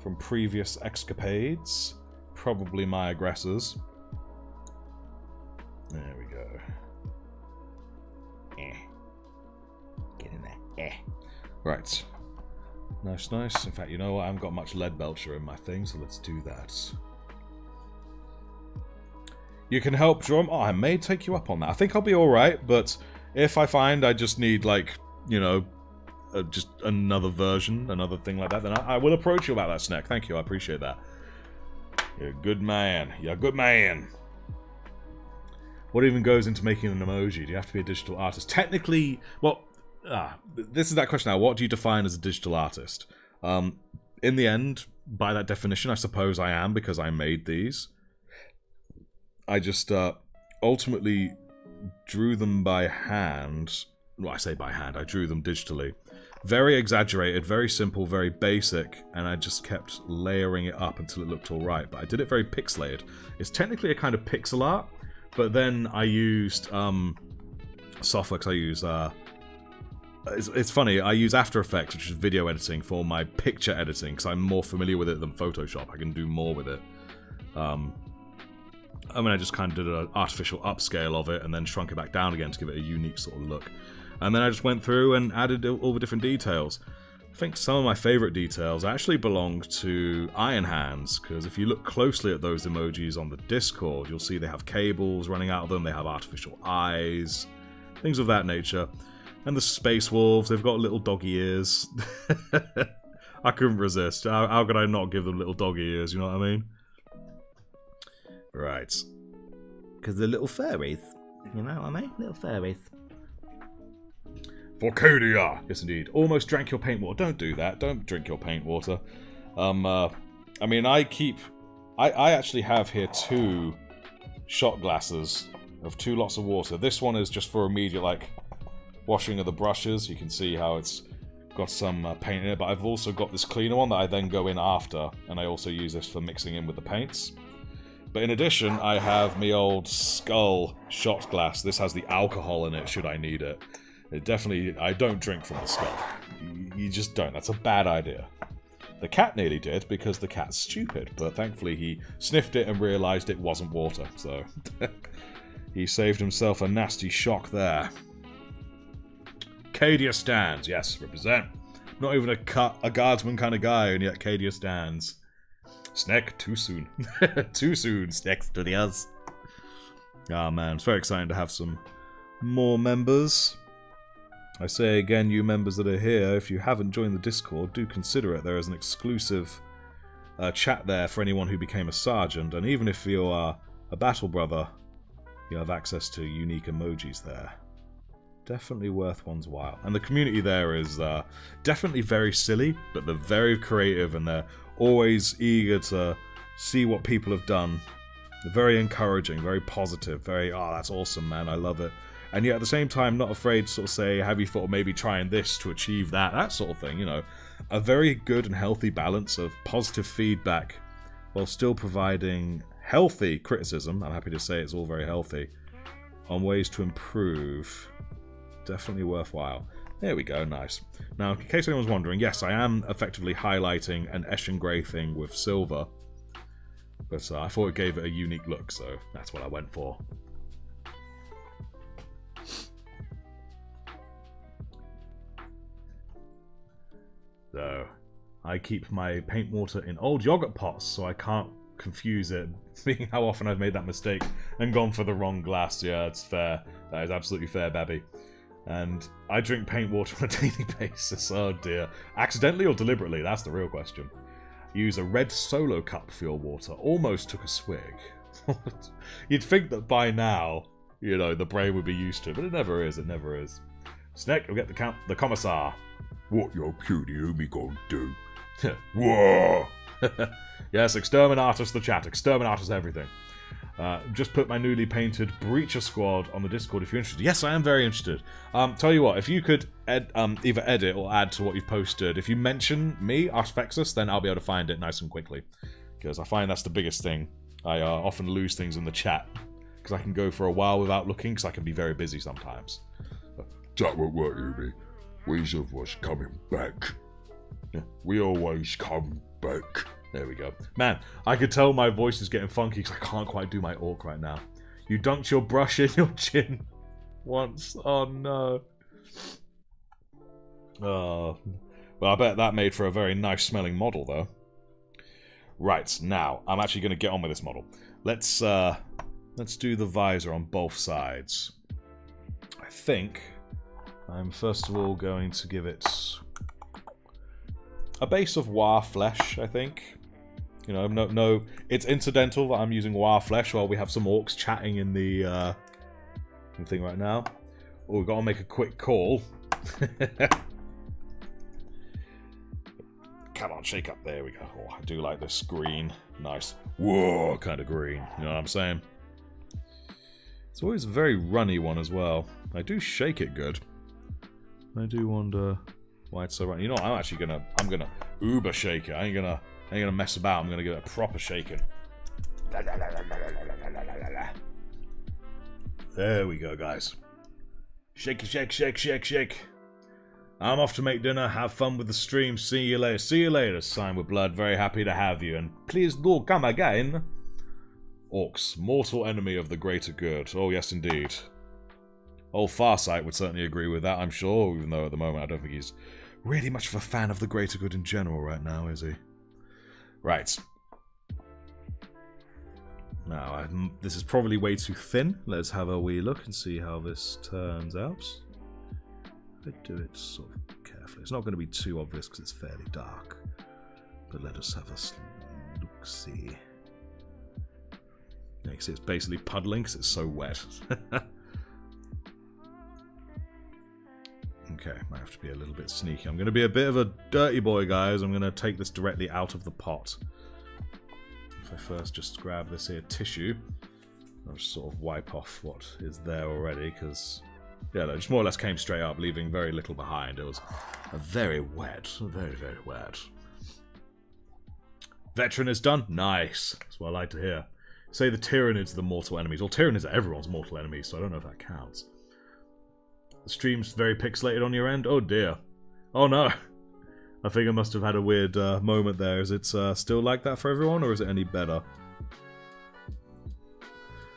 A: from previous escapades. Probably my aggressors. There we go. Get in there. Right. Nice, nice. In fact, you know what? I haven't got much lead belcher in my thing, so let's do that. You can help draw him. Oh, I may take you up on that. I think I'll be alright, but if I find I just need, like, you know, just another version, another thing like that, then I will approach you about that, Snek. Thank you, I appreciate that. You're a good man. You're a good man. What even goes into making an emoji? Do you have to be a digital artist? Technically, well, this is that question now. What do you define as a digital artist? In the end, by that definition, I suppose I am, because I made these. I just ultimately drew them by hand. Well, I say by hand. I drew them digitally. Very exaggerated, very simple, very basic, and I just kept layering it up until it looked alright. But I did it very pixelated. It's technically a kind of pixel art, but then I used software, because I use... It's funny, I use After Effects, which is video editing, for my picture editing, because I'm more familiar with it than Photoshop. I can do more with it. I mean, I just kind of did an artificial upscale of it and then shrunk it back down again to give it a unique sort of look. And then I just went through and added all the different details. I think some of my favourite details actually belong to Iron Hands, because if you look closely at those emojis on the Discord, you'll see they have cables running out of them, they have artificial eyes, things of that nature. And the Space Wolves, they've got little doggy ears. I couldn't resist. How could I not give them little doggy ears, you know what I mean? Right.
C: Because they're little furries. You know what I mean? Little furries.
A: Volcadia! Yes, indeed. Almost drank your paint water. Don't do that. Don't drink your paint water. I mean, I actually have here two shot glasses of 2 lots of water. This one is just for immediate, like, washing of the brushes. You can see how it's got some paint in it, but I've also got this cleaner one that I then go in after, and I also use this for mixing in with the paints. But in addition, I have my old Skull shot glass. This has the alcohol in it, should I need it. It definitely, I don't drink from the Skull. You just don't. That's a bad idea. The cat nearly did, because the cat's stupid, but thankfully he sniffed it and realised it wasn't water, so he saved himself a nasty shock there. Cadia stands, yes, represent. Not even a guardsman kind of guy, and yet Cadia stands. Snek, too soon. Too soon, Snek Studios. Ah, man, it's very exciting to have some more members. I say again, you members that are here, if you haven't joined the Discord, do consider it. There is an exclusive chat there for anyone who became a sergeant, and even if you are a battle brother, you have access to unique emojis there. Definitely worth one's while. And the community there is definitely very silly, but they're very creative, and they're always eager to see what people have done. They're very encouraging, very positive, very, oh, that's awesome, man, I love it. And yet at the same time, not afraid to sort of say, have you thought of maybe trying this to achieve that? That sort of thing, you know. A very good and healthy balance of positive feedback while still providing healthy criticism. I'm happy to say it's all very healthy. On ways to improve. Definitely worthwhile. There we go, nice. Now, in case anyone's wondering, yes, I am effectively highlighting an Eshin Grey thing with silver. But I thought it gave it a unique look, so that's what I went for. So, I keep my paint water in old yogurt pots, so I can't confuse it, seeing how often I've made that mistake and gone for the wrong glass. Yeah, it's fair. That is absolutely fair, Babby. And I drink paint water on a daily basis. Oh dear. Accidentally or deliberately? That's the real question. Use a red solo cup for your water. Almost took a swig. You'd think that by now, you know, the brain would be used to it, but it never is. It never is. Snek, you'll get the commissar.
B: What your cutie homie gonna do?
A: Whoa! Yes, Exterminatus the chat. Exterminatus everything. Just put my newly painted Breacher squad on the Discord if you're interested. Yes, I am very interested. Tell you what, if you could either edit or add to what you've posted, if you mention me, Artifexus, then I'll be able to find it nice and quickly. Because I find that's the biggest thing. I often lose things in the chat. Because I can go for a while without looking, because I can be very busy sometimes.
B: That won't work, Ruby. We's of us coming back. We always come back.
A: There we go. Man, I could tell my voice is getting funky because I can't quite do my orc right now. You dunked your brush in your chin once. Oh no. Oh. Well, I bet that made for a very nice smelling model though. Right, now, I'm actually going to get on with this model. Let's do the visor on both sides. I think I'm first of all going to give it a base of War flesh, I think. You know, no, it's incidental that I'm using War flesh while we have some orcs chatting in the thing right now. Oh, we've got to make a quick call. Come on, shake up. There we go. Oh, I do like this green. Nice. Whoa, kind of green. You know what I'm saying? It's always a very runny one as well. I do shake it good. I do wonder why it's so runny. You know what? I'm gonna uber shake it. I ain't gonna mess about. I'm gonna give it a proper shaking. There we go, guys. Shake, shake, shake, shake, shake. I'm off to make dinner. Have fun with the stream. See you later. See you later, Sign with Blood. Very happy to have you. And please do come again. Orcs, mortal enemy of the greater good. Oh, yes, indeed. Old Farsight would certainly agree with that, I'm sure, even though at the moment I don't think he's really much of a fan of the greater good in general right now, is he? Right. Now, this is probably way too thin. Let's have a wee look and see how this turns out. I do it sort of carefully. It's not going to be too obvious because it's fairly dark. But let us have a look-see. Yeah, you see it's basically puddling because it's so wet. Okay, might have to be a little bit sneaky. I'm going to be a bit of a dirty boy, guys. I'm going to take this directly out of the pot. If I first just grab this here tissue I'll just sort of wipe off what is there already, because, yeah, they just more or less came straight up, leaving very little behind. It was a very wet, very, very wet. Veteran is done? Nice. That's what I like to hear. Say the Tyranids are the mortal enemies. Well, Tyranids are everyone's mortal enemies, so I don't know if that counts. The stream's very pixelated on your end? Oh dear. Oh no. I think I must have had a weird moment there. Is it still like that for everyone, or is it any better?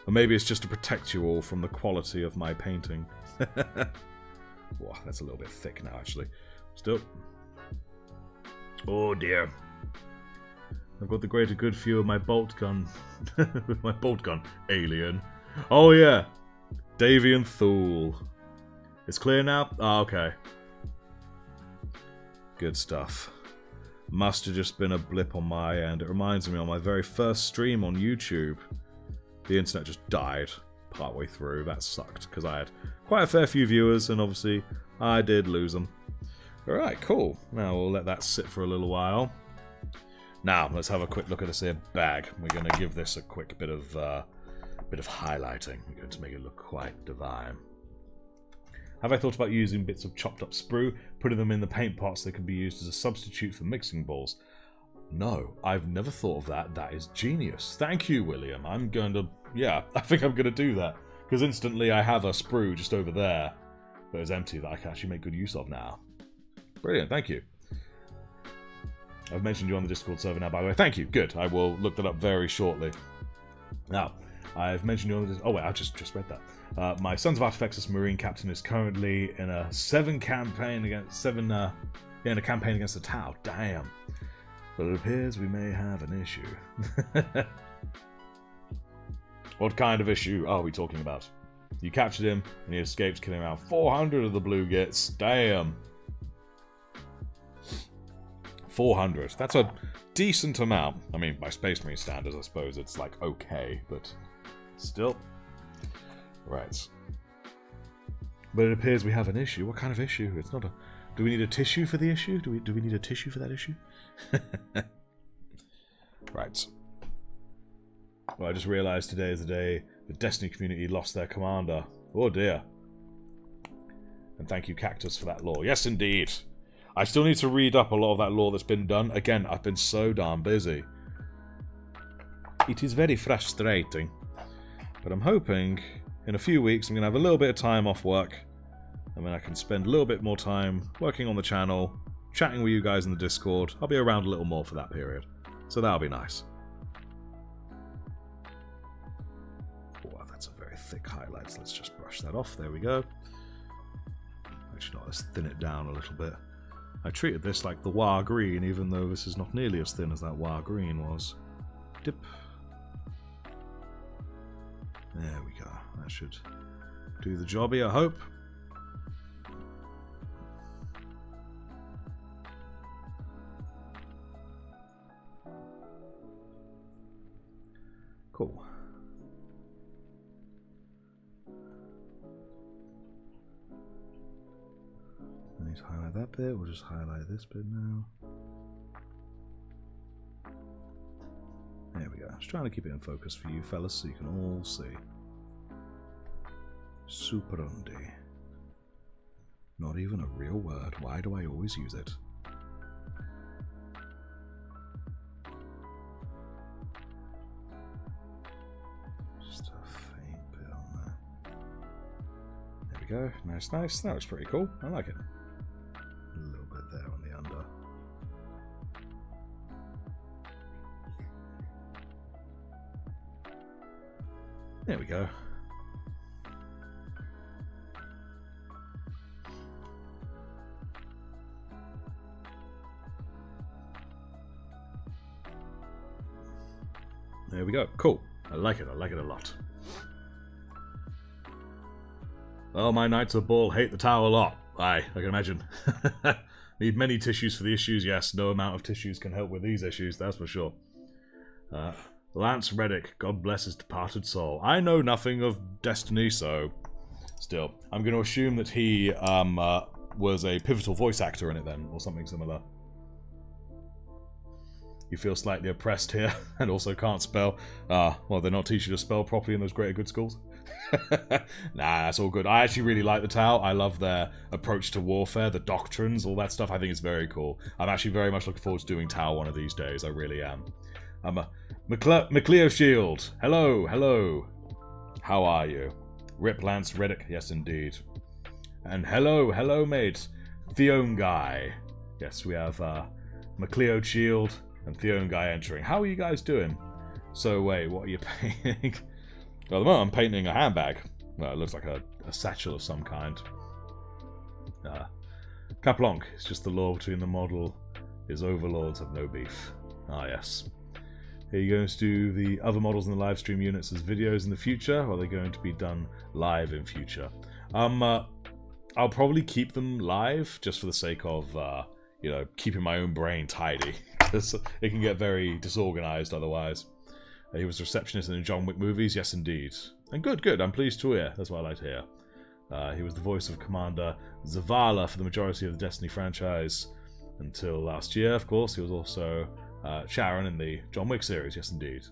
A: Or maybe it's just to protect you all from the quality of my painting. Whoa, that's a little bit thick now, actually. Still. Oh dear. I've got the greater good view of my bolt gun. With my bolt gun, alien. Oh yeah. Davian Thule. It's clear now? Oh, okay. Good stuff. Must have just been a blip on my end. It reminds me on my very first stream on YouTube. The internet just died partway through. That sucked, because I had quite a fair few viewers, and obviously I did lose them. Alright, cool. Now we'll let that sit for a little while. Now, let's have a quick look at this here bag. We're going to give this a quick bit of highlighting. We're going to make it look quite divine. Have I thought about using bits of chopped up sprue, putting them in the paint pots that can be used as a substitute for mixing balls? No, I've never thought of that. That is genius. Thank you, William. I'm going to... Yeah, I think I'm going to do that. Because instantly I have a sprue just over there that is empty that I can actually make good use of now. Brilliant, thank you. I've mentioned you on the Discord server now, by the way. Thank you, good. I will look that up very shortly. Now, I've mentioned you on the... Oh, wait, I just read that. My Sons of Artifexus Marine Captain is currently in a campaign against the Tau. Damn. But it appears we may have an issue. What kind of issue are we talking about? You captured him, and he escapes, killing around 400 of the blue gits. Damn. 400. That's a decent amount. I mean, by Space Marine standards, I suppose it's like okay, but still. Right. But it appears we have an issue. What kind of issue? It's not a... Do we need a tissue for the issue? Do we need a tissue for that issue? Right. Well, I just realised today is the day the Destiny community lost their commander. Oh dear. And thank you, Cactus, for that lore. Yes, indeed. I still need to read up a lot of that lore that's been done. Again, I've been so darn busy. It is very frustrating. But I'm hoping in a few weeks I'm going to have a little bit of time off work. And then I can spend a little bit more time working on the channel, chatting with you guys in the Discord. I'll be around a little more for that period. So that'll be nice. Oh, that's a very thick highlight. So let's just brush that off. There we go. Actually, no, let's thin it down a little bit. I treated this like the War Green, even though this is not nearly as thin as that War Green was. Dip. There we go. That should do the jobby, I hope. Cool. I need to highlight that bit. We'll just highlight this bit now. There we go. Just trying to keep it in focus for you fellas so you can all see. Superundi. Not even a real word. Why do I always use it? Just a faint bit on there. There we go. Nice, nice. That looks pretty cool. I like it. A little bit there on the under. There we go. There we go. Cool. I like it. I like it a lot. Oh, my Knights of Ball hate the Tau a lot. Aye, I can imagine. Need many tissues for the issues. Yes, no amount of tissues can help with these issues, that's for sure. Lance Reddick, God bless his departed soul. I know nothing of Destiny, so... Still, I'm going to assume that he was a pivotal voice actor in it then, or something similar. You feel slightly oppressed here, and also can't spell. Well, they're not teaching you to spell properly in those greater good schools. Nah, that's all good. I actually really like the Tau. I love their approach to warfare, the doctrines, all that stuff. I think it's very cool. I'm actually very much looking forward to doing Tau one of these days. I really am. I'm a McLeo Shield. Hello, hello. How are you? Rip Lance Reddick. Yes, indeed. And hello, hello, mate. Theon Guy. Yes, we have McLeo Shield and Theon Guy entering. How are you guys doing? So, wait, what are you painting? Well, at the moment, I'm painting a handbag. Well, it looks like a satchel of some kind. Caplanc. It's just the law between the model. His overlords have no beef. Ah, yes. Are you going to do the other models in the live stream units as videos in the future, or are they going to be done live in future? I'll probably keep them live, just for the sake of, you know, keeping my own brain tidy. Because it can get very disorganized otherwise. He was a receptionist in the John Wick movies, yes indeed. And good, I'm pleased to hear. That's what I like to hear. He was the voice of Commander Zavala for the majority of the Destiny franchise. Until last year, of course. He was also Sharon in the John Wick series, yes indeed.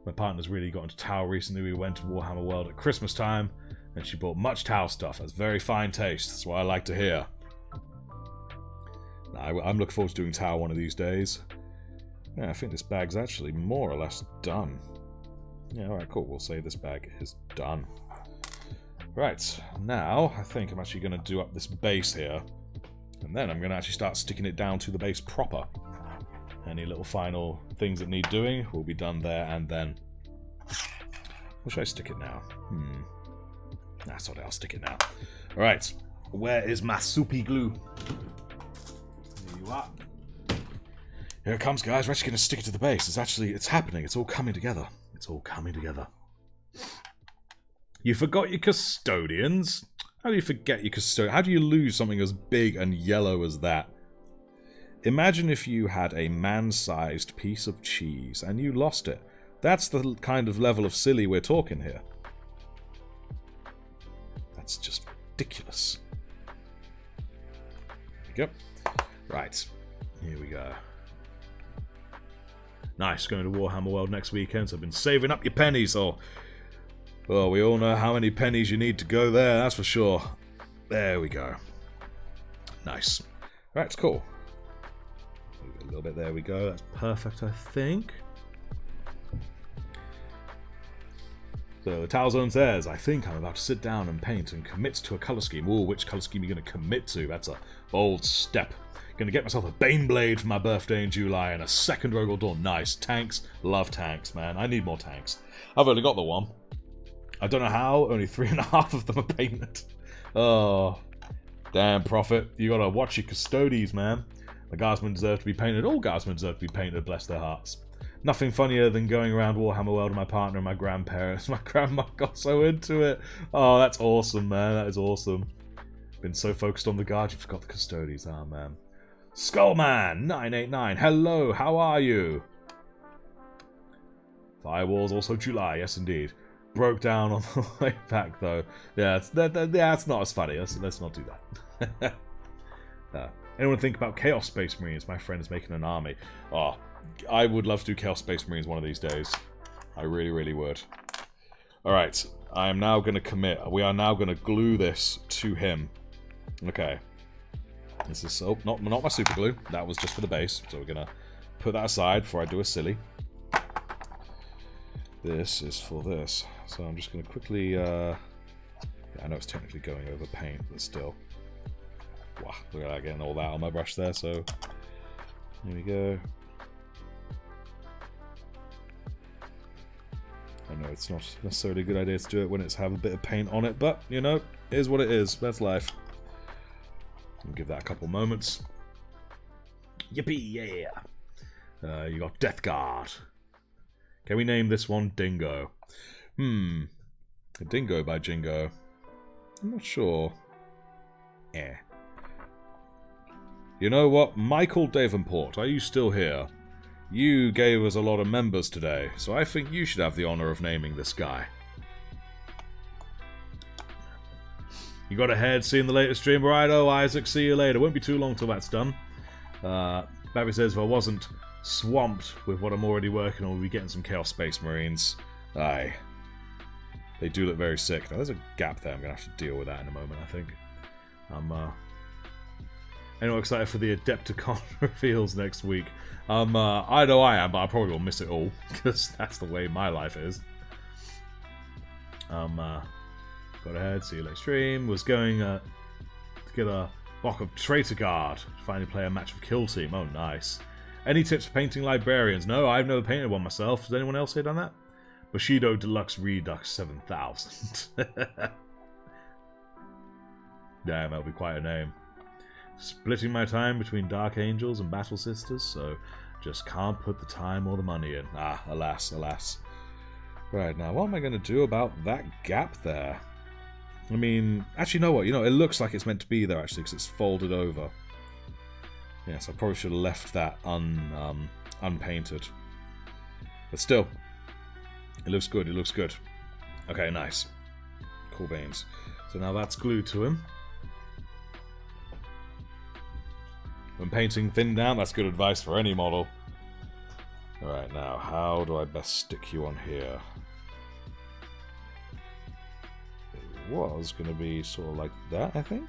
A: My partner's really got into Tau recently. We went to Warhammer World at Christmas time, and she bought much Tau stuff. That's very fine taste. That's what I like to hear. I'm looking forward to doing Tau one of these days. Yeah, I think this bag's actually more or less done. Yeah, alright, cool. We'll say this bag is done. Right, now I think I'm actually going to do up this base here. And then I'm going to actually start sticking it down to the base proper. Any little final things that need doing will be done there and then. Where should I stick it now? That's what I'll stick it now. Alright, where is my soupy glue? Here you are. Here it comes, guys. We're actually going to stick it to the base. It's happening. It's all coming together. It's all coming together. You forgot your custodians? How do you forget your custodian? How do you lose something as big and yellow as that? Imagine if you had a man-sized piece of cheese and you lost it. That's the kind of level of silly we're talking here. That's just ridiculous. There we go. Right. Here we go. Nice, going to Warhammer World next weekend, so I've been saving up your pennies, or... Well, we all know how many pennies you need to go there, that's for sure. There we go. Nice. Right, it's cool. A little bit, there we go, that's perfect, I think. So, the Tau Zone says, I think I'm about to sit down and paint and commit to a colour scheme. Ooh, which colour scheme are you going to commit to? That's a bold step. Gonna get myself a Baneblade for my birthday in July and a second Rogal Dawn. Nice. Tanks. Love tanks, man. I need more tanks. I've only got the one. I don't know how. Only 3.5 of them are painted. Oh. Damn, Prophet. You gotta watch your custodies, man. The guardsmen deserve to be painted. All guardsmen deserve to be painted, bless their hearts. Nothing funnier than going around Warhammer World with my partner and my grandparents. My grandma got so into it. Oh, that's awesome, man. That is awesome. Been so focused on the guard, you forgot the custodies. Oh, man. Skullman989, hello, how are you? Firewall's also July, yes indeed. Broke down on the way back though. Yeah, that's not as funny. Let's not do that. Anyone think about Chaos Space Marines? My friend is making an army. Oh, I would love to do Chaos Space Marines one of these days. I really, really would. Alright, I am now going to commit. We are now going to glue this to him. Okay. This is not my super glue. That was just for the base. So we're gonna put that aside before I do a silly. This is for this. So I'm just gonna quickly. Yeah, I know it's technically going over paint, but still. Wow, look at that, getting all that on my brush there. So here we go. I know it's not necessarily a good idea to do it when it's have a bit of paint on it, but you know, it is what it is. That's life. We'll give that a couple moments. Yippee, yeah! You got Death Guard. Can we name this one Dingo? A Dingo by Jingo. I'm not sure. You know what? Michael Davenport, are you still here? You gave us a lot of members today, so I think you should have the honor of naming this guy. You got ahead, seeing the latest stream. Right, oh, Isaac, see you later. Won't be too long till that's done. Babby says, if I wasn't swamped with what I'm already working on. We'll be getting some Chaos Space Marines. Aye. They do look very sick. Now, there's a gap there. I'm going to have to deal with that in a moment, I think. Anyone excited for the Adepticon reveals next week? I know I am, but I probably will miss it all, because that's the way my life is. Got ahead, see you later stream. Was going to get a block of Traitor Guard. Finally play a match of Kill Team. Oh, nice. Any tips for painting librarians? No, I've never painted one myself. Has anyone else here done that? Bushido Deluxe Redux 7000. Damn, that'll be quite a name. Splitting my time between Dark Angels and Battle Sisters, so just can't put the time or the money in. Ah, alas, alas. Right, now what am I going to do about that gap there? I mean, actually, you know what? You know, it looks like it's meant to be there, actually, because it's folded over. Yes, I probably should have left that unpainted. But still, it looks good, it looks good. Okay, nice. Cool beans. So now that's glued to him. When painting thin down, that's good advice for any model. Alright, now, how do I best stick you on here? It was going to be sort of like that, I think?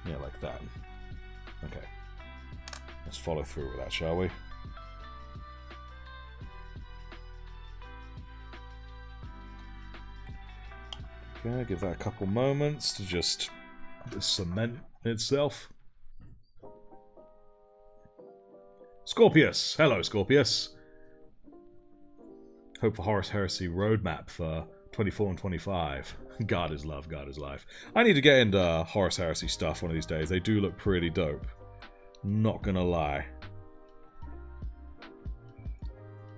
A: Yeah, like that. Okay. Let's follow through with that, shall we? Okay, give that a couple moments to just cement itself. Skorpius! Hello, Skorpius! Hope for Horus Heresy roadmap for 24 and 25. God is love, God is life. I need to get into Horus Heresy stuff one of these days. They do look pretty dope. Not gonna lie.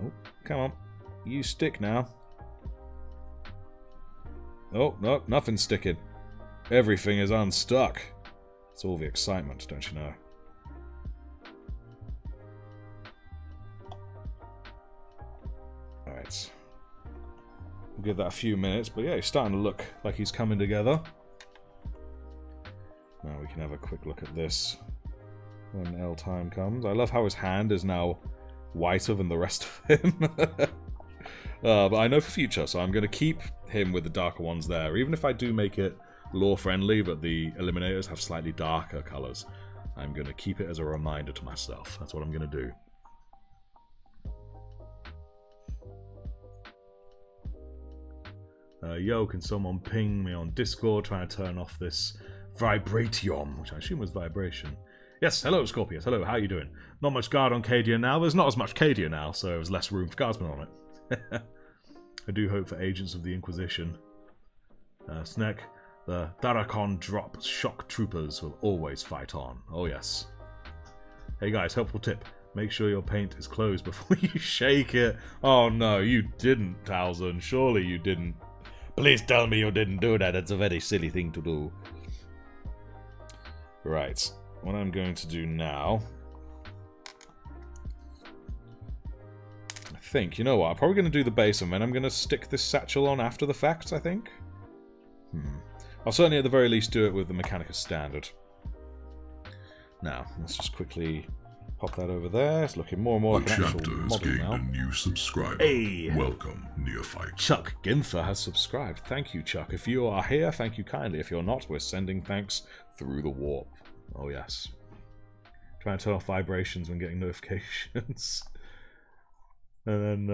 A: Oh, come on. You stick now. Oh, no, nothing's sticking. Everything is unstuck. It's all the excitement, don't you know? Alright. We'll give that a few minutes, but yeah, he's starting to look like he's coming together. Now we can have a quick look at this when L time comes. I love how his hand is now whiter than the rest of him. But I know for future, so I'm going to keep him with the darker ones there. Even if I do make it lore-friendly, but the Eliminators have slightly darker colours, I'm going to keep it as a reminder to myself. That's what I'm going to do. Yo, can someone ping me on Discord trying to turn off this vibration, which I assume was vibration. Yes, hello Skorpius, hello, how you doing? Not much guard on Cadia now, there's not as much Cadia now, so there's less room for guardsmen on it. I do hope for Agents of the Inquisition. Snek, the Darakon drop shock troopers will always fight on. Oh yes. Hey guys, helpful tip. Make sure your paint is closed before you shake it. Oh no, you didn't, Towson. Surely you didn't. Please tell me you didn't do that. That's a very silly thing to do. Right. What I'm going to do now... I think, you know what? I'm probably going to do the base and then I'm going to stick this satchel on after the fact, I think. I'll certainly at the very least do it with the Mechanicus Standard. Now, let's just quickly pop that over there. It's looking more and more like an actual model now.
B: A new subscriber.
A: Hey!
B: Welcome, neophyte.
A: Chuck Ginther has subscribed. Thank you, Chuck. If you are here, thank you kindly. If you're not, we're sending thanks through the warp. Oh, yes. Trying to turn off vibrations when getting notifications. And then,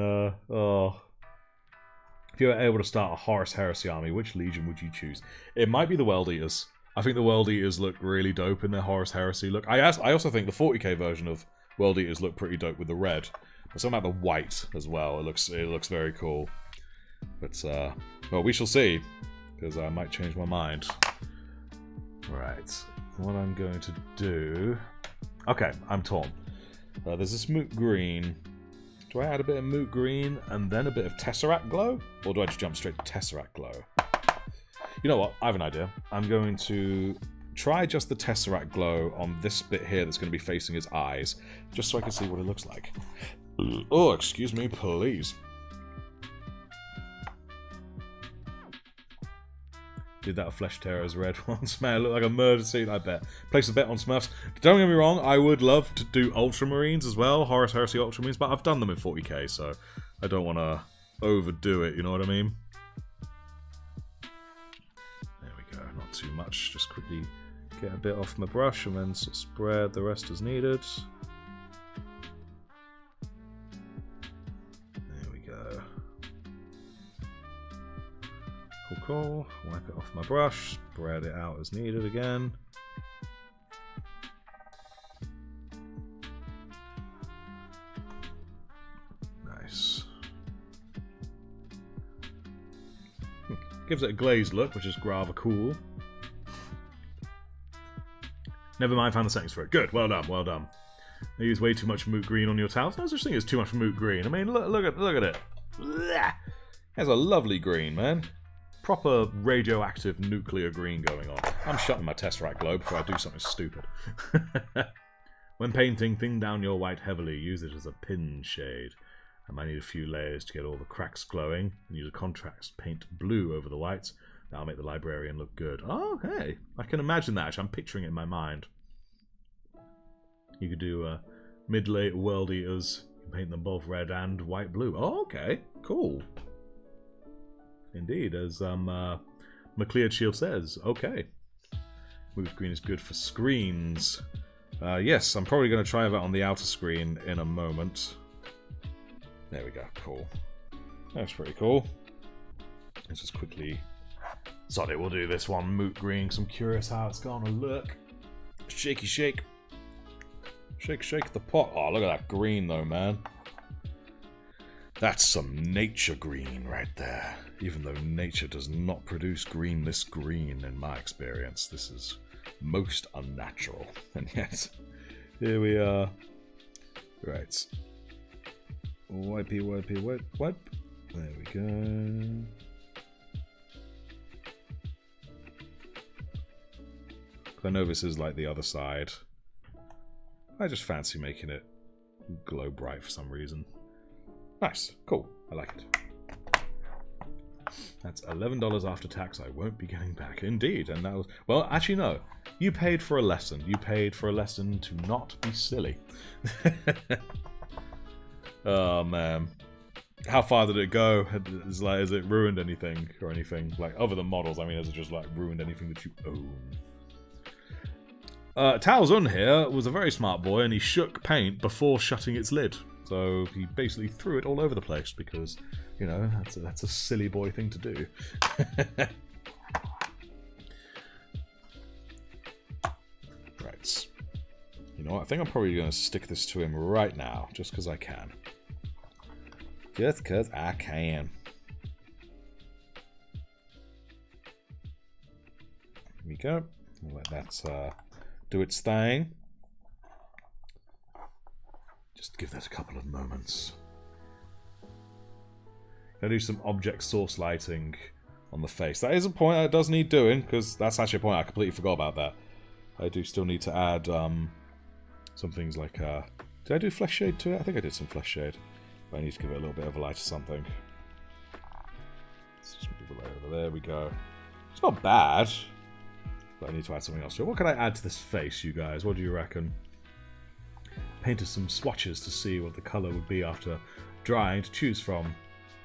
A: if you were able to start a Horus Heresy army, which legion would you choose? It might be the World Eaters. I think the World Eaters look really dope in their Horus Heresy look. I also think the 40k version of World Eaters look pretty dope with the red. But something about the white as well. It looks very cool. But, well, we shall see. Because I might change my mind. Right. What I'm going to do... Okay, I'm torn. There's this Moot Green. Do I add a bit of Moot Green and then a bit of Tesseract Glow? Or do I just jump straight to Tesseract Glow? You know what? I have an idea. I'm going to try just the Tesseract Glow on this bit here that's going to be facing his eyes, just so I can see what it looks like. Oh, excuse me, please. Did that with Flesh Terror's red once. Man, it looked like a murder scene, I bet. Place a bet on Smurfs. Don't get me wrong, I would love to do Ultramarines as well, Horus Heresy Ultramarines, but I've done them in 40k, so I don't want to overdo it, you know what I mean? There we go, not too much. Just quickly get a bit off my brush and then sort of spread the rest as needed. There we go. Cool. Wipe it off my brush, spread it out as needed again. Nice. Gives it a glazed look, which is rather cool. Never mind, found the settings for it. Good, well done, well done. They use way too much moot green on your towels. No such thing as too much moot green. I mean, look at it. There's a lovely green, man. Proper radioactive nuclear green going on. I'm shutting my Tesseract globe before I do something stupid. When painting, thin down your white heavily. Use it as a pin shade. I might need a few layers to get all the cracks glowing. And use a contrast paint blue over the whites. That'll make the librarian look good. Oh, hey. I can imagine that. Actually, I'm picturing it in my mind. You could do mid-late world eaters. You can paint them both red and white-blue. Oh, okay. Cool. Indeed, as McCleared Shield says. Okay. Moot green is good for screens. Yes, I'm probably going to try that on the outer screen in a moment. There we go. Cool. That's pretty cool. Let's just quickly... Sod it, we'll do this one. Moot green, 'cause I'm curious how it's going to look. Shaky shake. Shake, shake the pot. Oh, look at that green though, man. That's some nature green right there. Even though nature does not produce green this green in my experience. This is most unnatural. And yet, here we are. Right. Wipey, wipey, wipe, wipe. There we go. I know this is like the other side. I just fancy making it glow bright for some reason. Nice. Cool. I like it. That's $11 after tax I won't be getting back. Indeed. And that was... Well, actually, no. You paid for a lesson. You paid for a lesson to not be silly. Oh, man. How far did it go? Has it ruined anything or anything? Like, other than models, I mean, has it just, like, ruined anything that you own? Talzun here was a very smart boy, and he shook paint before shutting its lid. So he basically threw it all over the place because, you know, that's a silly boy thing to do. Right. You know what? I think I'm probably going to stick this to him right now, just because I can. Just because I can. Here we go. We'll let that do its thing. Just give that a couple of moments. Gonna do some object source lighting on the face. That is a point that does need doing, because that's actually a point I completely forgot about that. I do still need to add some things like... did I do flesh shade to it? I think I did some flesh shade. But I need to give it a little bit of a light or something. Let's just move the light over there. We go. It's not bad. But I need to add something else to it. What can I add to this face, you guys? What do you reckon? Painted some swatches to see what the colour would be after drying to choose from.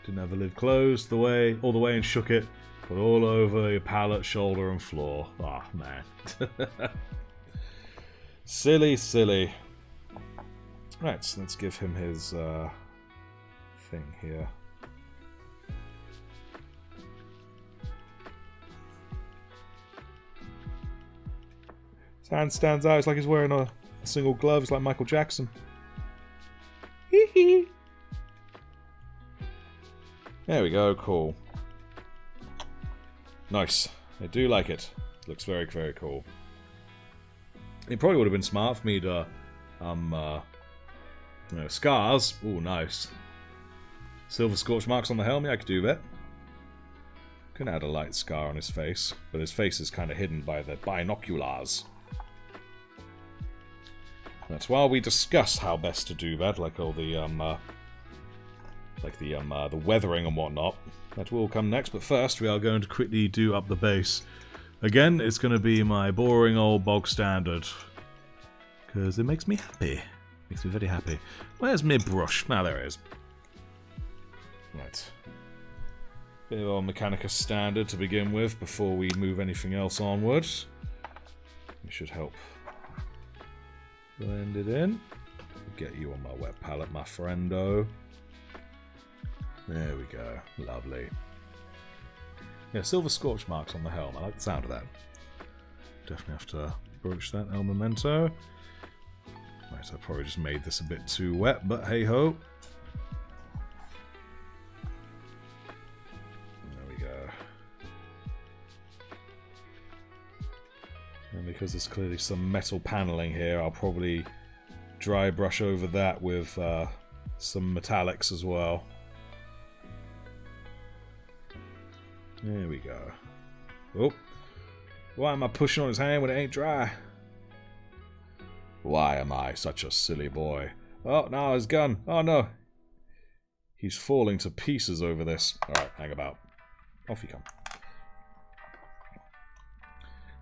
A: Didn't have the lid closed all the way and shook it. Put all over your palette, shoulder and floor. Ah, oh, man. Silly, silly. Right, so let's give him his thing here. His hand stands out. It's like he's wearing a single glove. It's like Michael Jackson. Hee hee. There we go. Cool. Nice. I do like it. Looks very, very cool. It probably would have been smart for me to, you know, scars. Ooh, nice. Silver scorch marks on the helmet. I could do that. Can add a light scar on his face, but his face is kind of hidden by the binoculars. That's while we discuss how best to do that, like all the like the weathering and whatnot. That will come next, but first we are going to quickly do up the base. Again, it's going to be my boring old bog standard, because it makes me happy. Makes me very happy. Where's my brush? Ah, there it is. Right. Bit of old Mechanicus standard to begin with before we move anything else onwards. It should help blend it in. Get you on my wet palette, my friendo. There we go. Lovely. Yeah, silver scorch marks on the helm. I like the sound of that. Definitely have to broach that El Memento. Right, so I probably just made this a bit too wet, but hey ho. There we go. And because there's clearly some metal paneling here, I'll probably dry brush over that with some metallics as well. There we go. Oh, why am I pushing on his hand when it ain't dry? Why am I such a silly boy? Oh, no, his gun. Oh, no. He's falling to pieces over this. Alright, hang about. Off you come.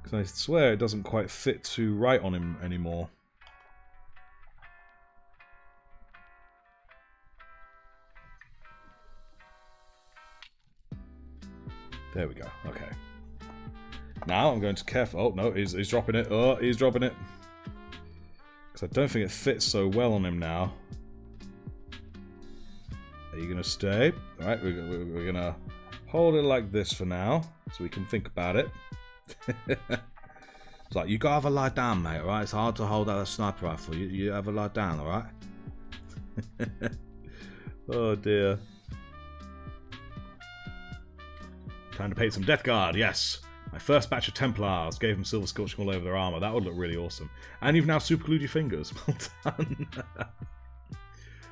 A: Because I swear it doesn't quite fit too right on him anymore. There we go. Okay. Now I'm going to careful. Oh, no, he's dropping it. Oh, he's dropping it. Because I don't think it fits so well on him now. Are you going to stay? Alright, we're going to hold it like this for now. So we can think about it. It's like, you got to have a lie down, mate, alright? It's hard to hold out a sniper rifle. You have a lie down, alright? Oh, dear. Time to paint some Death Guard, yes. My first batch of Templars gave them silver scorching all over their armor. That would look really awesome. And you've now superglued your fingers. Well done.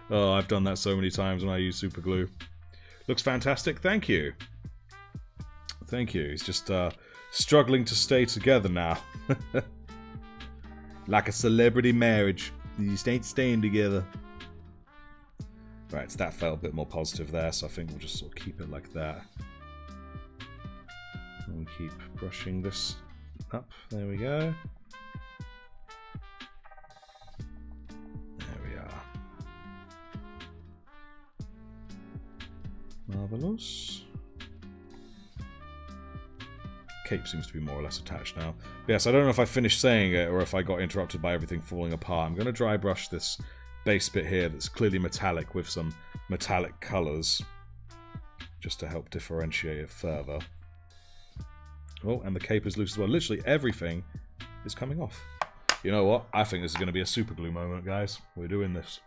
A: Oh, I've done that so many times when I use superglue. Looks fantastic. Thank you. Thank you. He's just struggling to stay together now. Like a celebrity marriage. You just ain't staying together. Right, so that felt a bit more positive there, so I think we'll just sort of keep it like that. And keep brushing this up. There we go. There we are. Marvelous. Cape seems to be more or less attached now. But yes, I don't know if I finished saying it or if I got interrupted by everything falling apart. I'm going to dry brush this base bit here that's clearly metallic with some metallic colours, just to help differentiate it further. Oh, and the cape is loose as well. Literally everything is coming off. You know what? I think this is going to be a super glue moment, guys. We're doing this.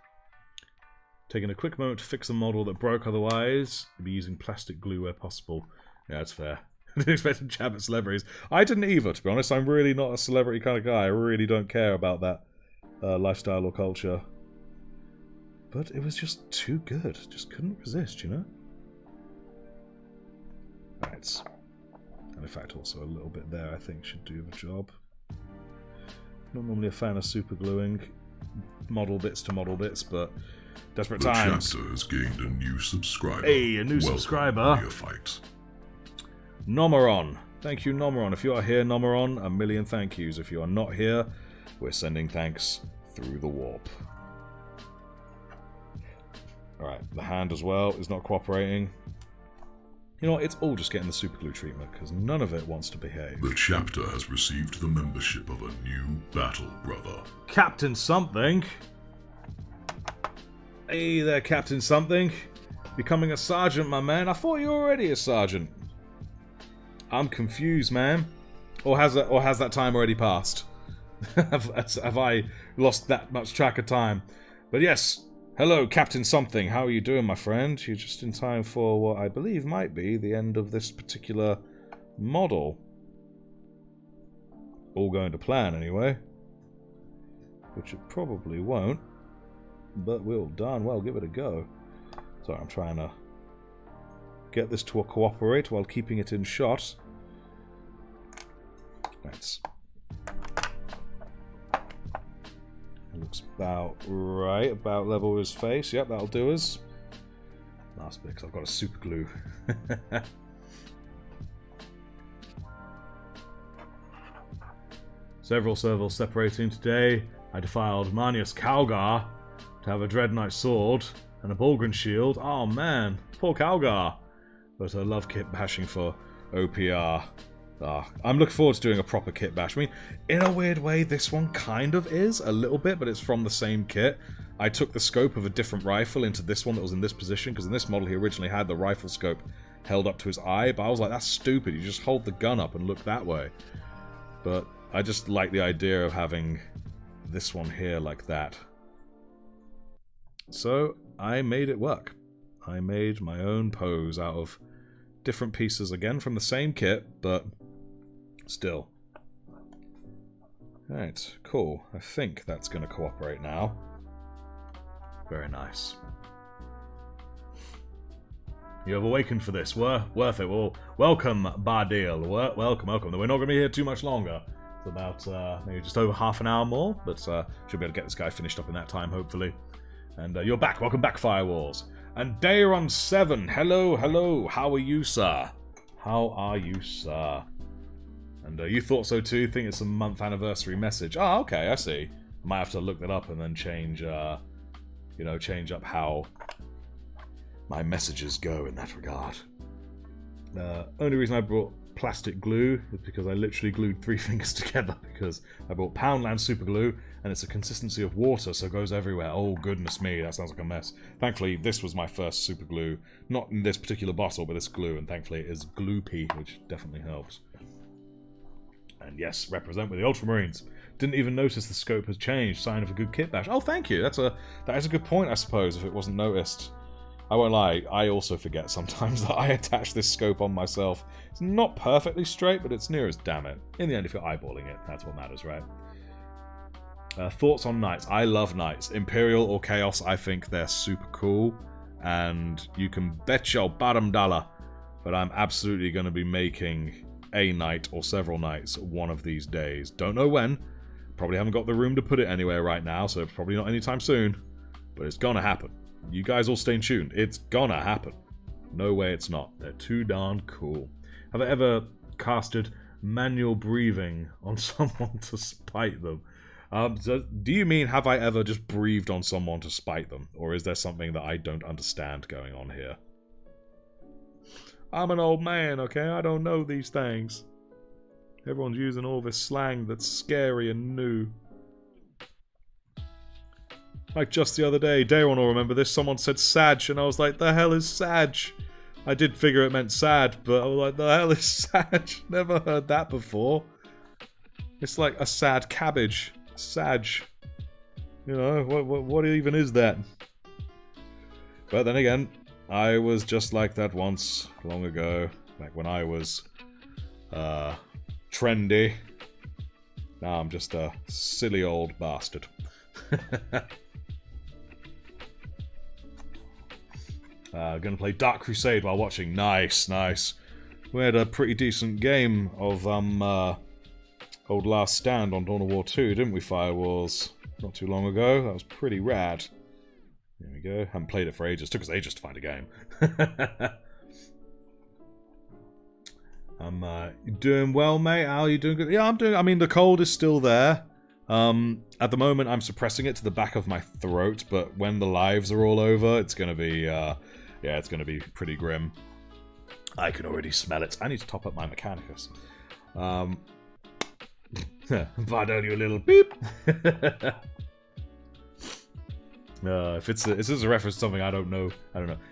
A: Taking a quick moment to fix a model that broke otherwise. Be using plastic glue where possible. Yeah, that's fair. I didn't expect to jab at celebrities. I didn't either, to be honest. I'm really not a celebrity kind of guy. I really don't care about that lifestyle or culture. But it was just too good. Just couldn't resist, you know? Right. And in fact, also a little bit there, I think, should do the job. Not normally a fan of super gluing model bits to model bits, but desperate times.
B: The chapter has gained a new subscriber.
A: Hey, a new subscriber.
B: Neophyte.
A: Nomeron. Thank you, Nomeron. If you are here, Nomeron, a million thank yous. If you are not here, we're sending thanks through the warp. Alright, the hand as well is not cooperating. You know what, it's all just getting the superglue treatment, because none of it wants to behave.
B: The chapter has received the membership of a new battle brother.
A: Captain something? Hey there, Captain something. Becoming a sergeant, my man. I thought you were already a sergeant. I'm confused, man. Or has that time already passed? have I lost that much track of time? But yes, hello, Captain something. How are you doing, my friend? You're just in time for what I believe might be the end of this particular model. All going to plan, anyway. Which it probably won't. But we'll darn well give it a go. Sorry, I'm trying to get this to cooperate while keeping it in shot. Right. Looks about right, about level with his face. Yep, that'll do us. Last bit, because I've got a super glue. Several servals separating today. I defiled Manius Calgar to have a Dreadnought sword and a Bulgren shield. Oh man, poor Calgar. But I love kit bashing for OPR. I'm looking forward to doing a proper kit bash. I mean, in a weird way, this one kind of is, a little bit, but it's from the same kit. I took the scope of a different rifle into this one that was in this position, because in this model he originally had the rifle scope held up to his eye, but I was like, that's stupid, you just hold the gun up and look that way. But I just like the idea of having this one here like that. So I made it work. I made my own pose out of different pieces, again from the same kit, but still. Alright, cool. I think that's going to cooperate now. Very nice. You have awakened for this. Worth it. Well, welcome, Bardil. Welcome. We're not going to be here too much longer. It's about maybe just over half an hour more, but should be able to get this guy finished up in that time, hopefully. And you're back. Welcome back, Firewalls. And Dayron7, hello. How are you, sir? How are you, sir? And you thought so too? Think it's a month anniversary message. Oh, okay, I see. Might have to look that up and then change, change up how my messages go in that regard. Only reason I brought plastic glue is because I literally glued 3 fingers together, because I bought Poundland super glue and it's a consistency of water, so it goes everywhere. Oh goodness me, that sounds like a mess. Thankfully this was my first super glue, not in this particular bottle, but this glue, and thankfully it is gloopy, which definitely helps. And yes, represent with the Ultramarines. Didn't even notice the scope has changed. Sign of a good kit bash. Oh, thank you. That is a good point, I suppose, if it wasn't noticed. I won't lie, I also forget sometimes that I attach this scope on myself. It's not perfectly straight, but it's near as damn it. In the end, if you're eyeballing it, that's what matters, right? Thoughts on Knights? I love Knights. Imperial or Chaos, I think they're super cool. And you can bet your bottom dollar that I'm absolutely going to be making a Knight or several Knights one of these days. Don't know when. Probably haven't got the room to put it anywhere right now, so probably not anytime soon. But it's gonna happen. You guys all stay tuned. It's gonna happen. No way it's not. They're too darn cool. Have I ever casted manual breathing on someone to spite them? Do you mean have I ever just breathed on someone to spite them? Or is there something that I don't understand going on here? I'm an old man, okay? I don't know these things. Everyone's using all this slang that's scary and new. Like just the other day, Daron will remember this, someone said Sag, and I was like, the hell is Sag? I did figure it meant sad, but I was like, the hell is Sag? Never heard that before. It's like a sad cabbage. Sag. You know, what even is that? But then again, I was just like that once, long ago, back when I was, trendy. Now I'm just a silly old bastard. Gonna play Dark Crusade while watching. Nice. We had a pretty decent game of Old Last Stand on Dawn of War 2, didn't we, Firewalls? Not too long ago. That was pretty rad. There we go. Haven't played it for ages. Took us ages to find a game. You doing well, mate? Al, you doing good? Yeah, I'm doing. I mean, the cold is still there. At the moment, I'm suppressing it to the back of my throat, but when the lives are all over, it's gonna be, yeah, it's gonna be pretty grim. I can already smell it. I need to top up my Mechanicus. Pardon you, little beep. If it's a reference to something I don't know.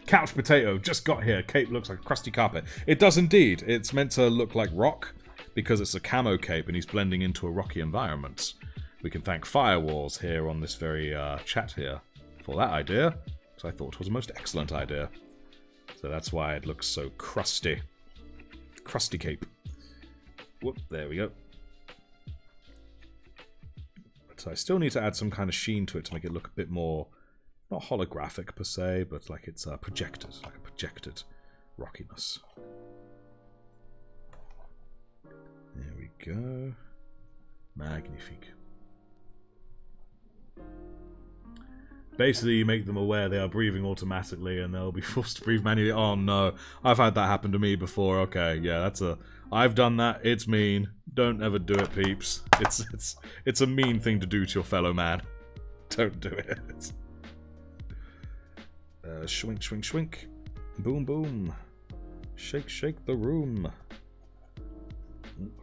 A: Couch potato just got here. Cape looks like a crusty carpet. It does indeed. It's meant to look like rock because it's a camo cape and he's blending into a rocky environment. We can thank Firewalls here on this very chat here for that idea, because I thought it was a most excellent idea. So that's why it looks so crusty. Crusty cape. Whoop, there we go. But I still need to add some kind of sheen to it to make it look a bit more, not holographic per se, but like it's projected, like a projected rockiness. There we go. Magnifique. Basically, you make them aware they are breathing automatically and they'll be forced to breathe manually. Oh no, I've had that happen to me before. Okay, yeah, that's a... I've done that. It's mean. Don't ever do it, peeps. It's a mean thing to do to your fellow man. Don't do it. Schwink, schwink, schwink. Boom, boom. Shake, shake the room.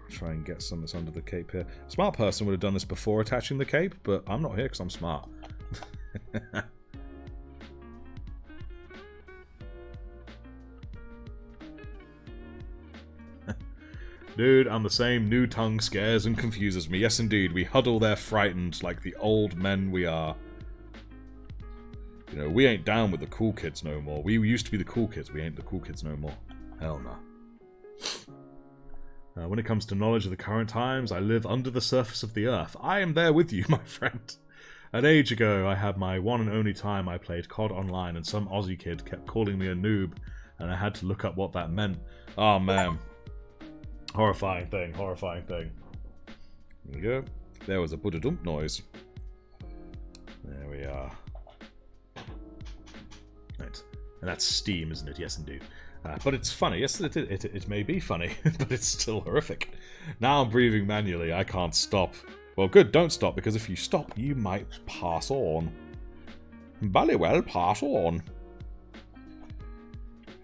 A: Try and get some that's under the cape here. Smart person would have done this before attaching the cape, but I'm not here because I'm smart. Dude, I'm the same. New tongue scares and confuses me. Yes, indeed. We huddle there frightened like the old men we are. You know, we ain't down with the cool kids no more. We used to be the cool kids. We ain't the cool kids no more. Hell no. When it comes to knowledge of the current times, I live under the surface of the earth. I am there with you, my friend. An age ago, I had my one and only time I played COD online, and some Aussie kid kept calling me a noob, and I had to look up what that meant. Oh, man. Horrifying thing, horrifying thing. There we go. There was a Buddha dump noise. There we are. Right. And that's Steam, isn't it? Yes, indeed. But it's funny. Yes, it may be funny, but it's still horrific. Now I'm breathing manually. I can't stop. Well, good, don't stop, because if you stop, you might pass on. Bally well, pass on.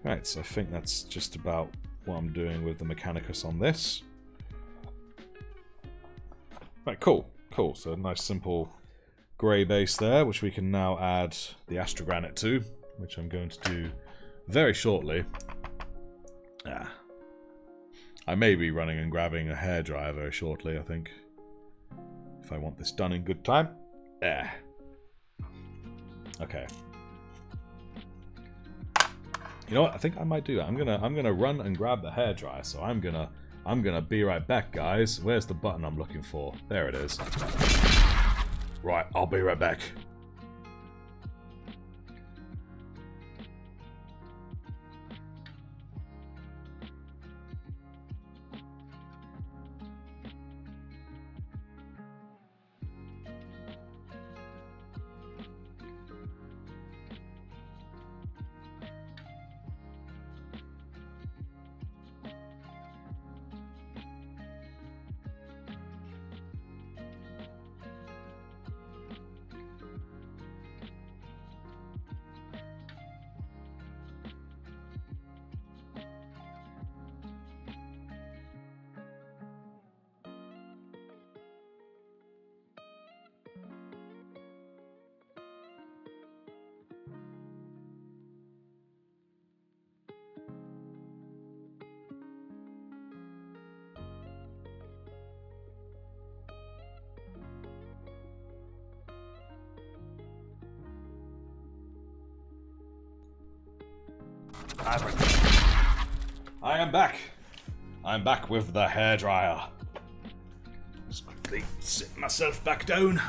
A: Right, so I think that's just about what I'm doing with the Mechanicus on this. Right, cool, cool. So a nice simple grey base there, which we can now add the Astrogranite to, which I'm going to do very shortly. I may be running and grabbing a hairdryer very shortly, I think. If I want this done in good time. Okay. You know what? I think I might do that. I'm gonna run and grab the hairdryer. So I'm gonna be right back, guys. Where's the button I'm looking for? There it is. Right, I'll be right back. I am back. I'm back with the hairdryer. Just quickly sit myself back down.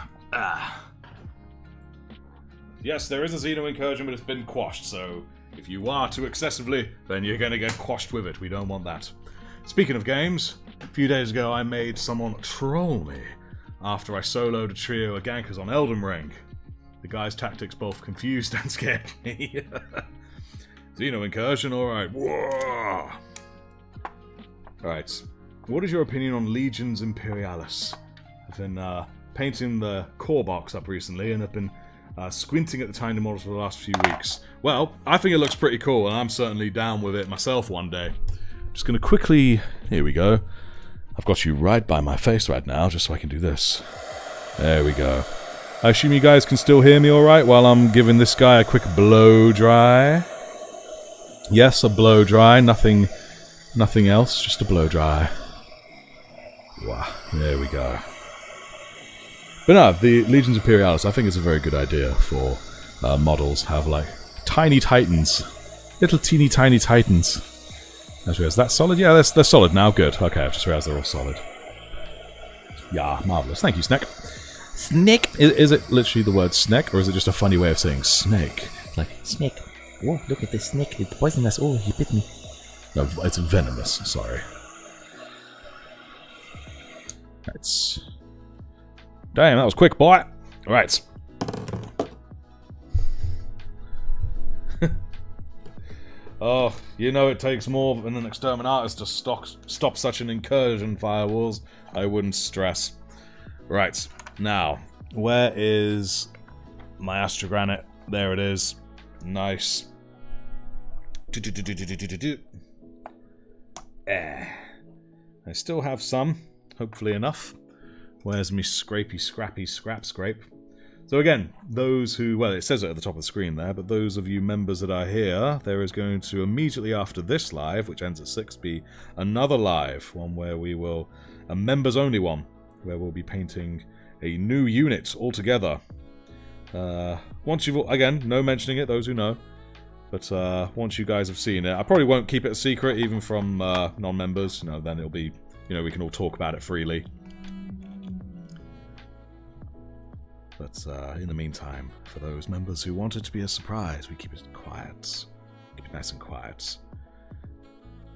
A: Yes, there is a Xeno incursion, but it's been quashed, so if you are too excessively, then you're going to get quashed with it. We don't want that. Speaking of games, a few days ago I made someone troll me after I soloed a trio of gankers on Oldaloeink. The guy's tactics both confused and scared me. Xeno incursion, alright. Whoa! Alright. What is your opinion on Legions Imperialis? I've been painting the core box up recently and have been squinting at the tiny models for the last few weeks. Well, I think it looks pretty cool and I'm certainly down with it myself one day. Just gonna quickly... Here we go. I've got you right by my face right now just so I can do this. There we go. I assume you guys can still hear me alright while I'm giving this guy a quick blow dry. Yes, a blow dry, nothing else, just a blow dry. Wow, there we go. But no, the Legions Imperialis, I think it's a very good idea for models have like tiny titans, little teeny tiny titans. I just realized that's solid. Yeah, they're solid now. Good. Okay, I've just realized they're all solid. Yeah, marvelous. Thank you, Snek.
C: Snek.
A: Is it literally the word Snek, or is it just a funny way of saying snake?
C: Like snake. Oh, look at this snake. It's poisonous. Oh, he bit me.
A: No, it's venomous. Sorry. Damn, that was quick, boy. Right. Oh, you know it takes more than an exterminatus to stop such an incursion, Firewalls. I wouldn't stress. Right, now, where is my Astrogranite? There it is. Nice. I still have some, hopefully enough. Where's me scrapey, scrappy, scrape? So again, those who, well, it says it at the top of the screen there, but those of you members that are here, there is going to immediately after this live, which ends at 6, be another live, one where we will, a members only one, where we'll be painting a new unit altogether. Once you've, again, no mentioning it, those who know, but once you guys have seen it, I probably won't keep it a secret, even from non-members, you know, then it'll be, you know, we can all talk about it freely. But in the meantime, for those members who want it to be a surprise, we keep it quiet. Keep it nice and quiet.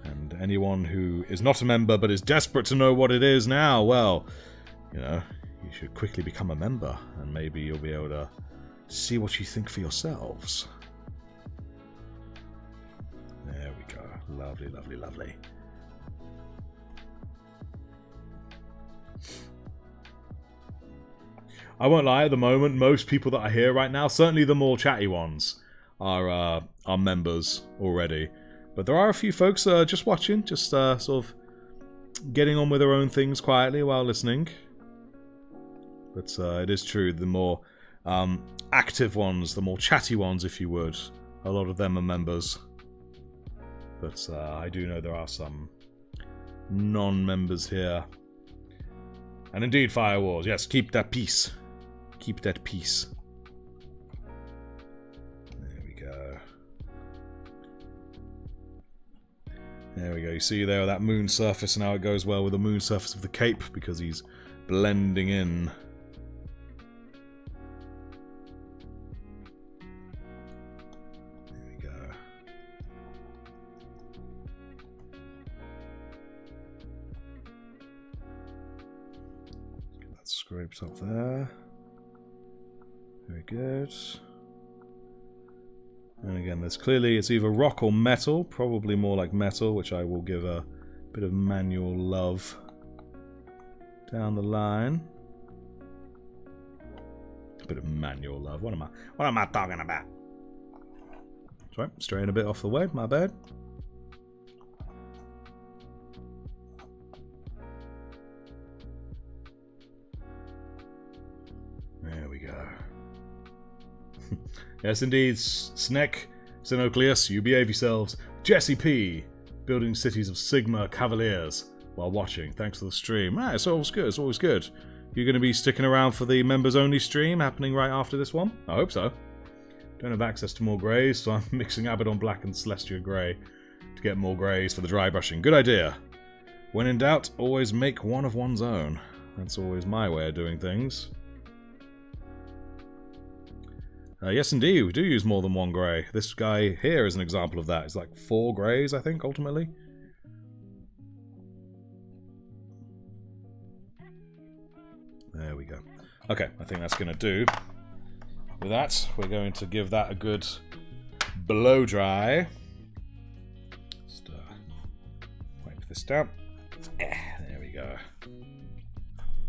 A: And anyone who is not a member but is desperate to know what it is now, well, you know, you should quickly become a member, and maybe you'll be able to see what you think for yourselves. There we go. Lovely, lovely, lovely. I won't lie, at the moment, most people that I hear right now, certainly the more chatty ones, are members already. But there are a few folks just watching, just sort of getting on with their own things quietly while listening. But it is true, the more active ones, the more chatty ones, if you would, a lot of them are members. But I do know there are some non-members here. And indeed, Firewalls, yes, keep that peace. Keep that peace. There we go. There we go. You see there that moon surface and how it goes well with the moon surface of the cape because he's blending in. There we go. Get that scraped up there. Very good. And again, there's clearly, it's either rock or metal, probably more like metal, which I will give a bit of manual love down the line. A bit of manual love. What am I talking about? Sorry, straying a bit off the way, my bad. There we go. Yes, indeed, Snek, Sineoclius, you behave yourselves. Jessy P, building cities of Sigma Cavaliers while watching. Thanks for the stream. Ah, it's always good, it's always good. You're going to be sticking around for the members-only stream happening right after this one? I hope so. Don't have access to more greys, so I'm mixing Abaddon Black and Celestia Grey to get more greys for the dry brushing. Good idea. When in doubt, always make one of one's own. That's always my way of doing things. Yes, indeed, we do use more than one grey. This guy here is an example of that. It's like 4 greys, I think, ultimately. There we go. Okay, I think that's going to do. With that, we're going to give that a good blow dry. Just wipe this down. There we go.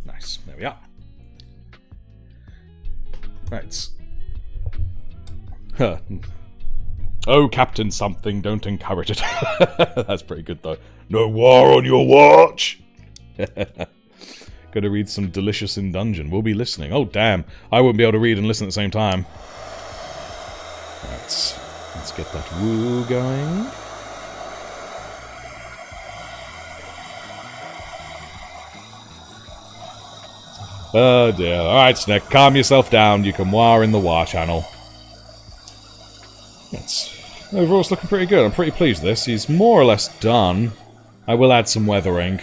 A: Nice. There we are. Right. Oh, Captain something, don't encourage it. That's pretty good, though. No war on your watch! Gonna read some delicious in dungeon. We'll be listening. Oh, damn. I wouldn't be able to read and listen at the same time. Let's get that woo going. Oh, dear. Alright, Snek, calm yourself down. You can war in the war channel. Overall, it's looking pretty good. I'm pretty pleased with this. He's more or less done. I will add some weathering.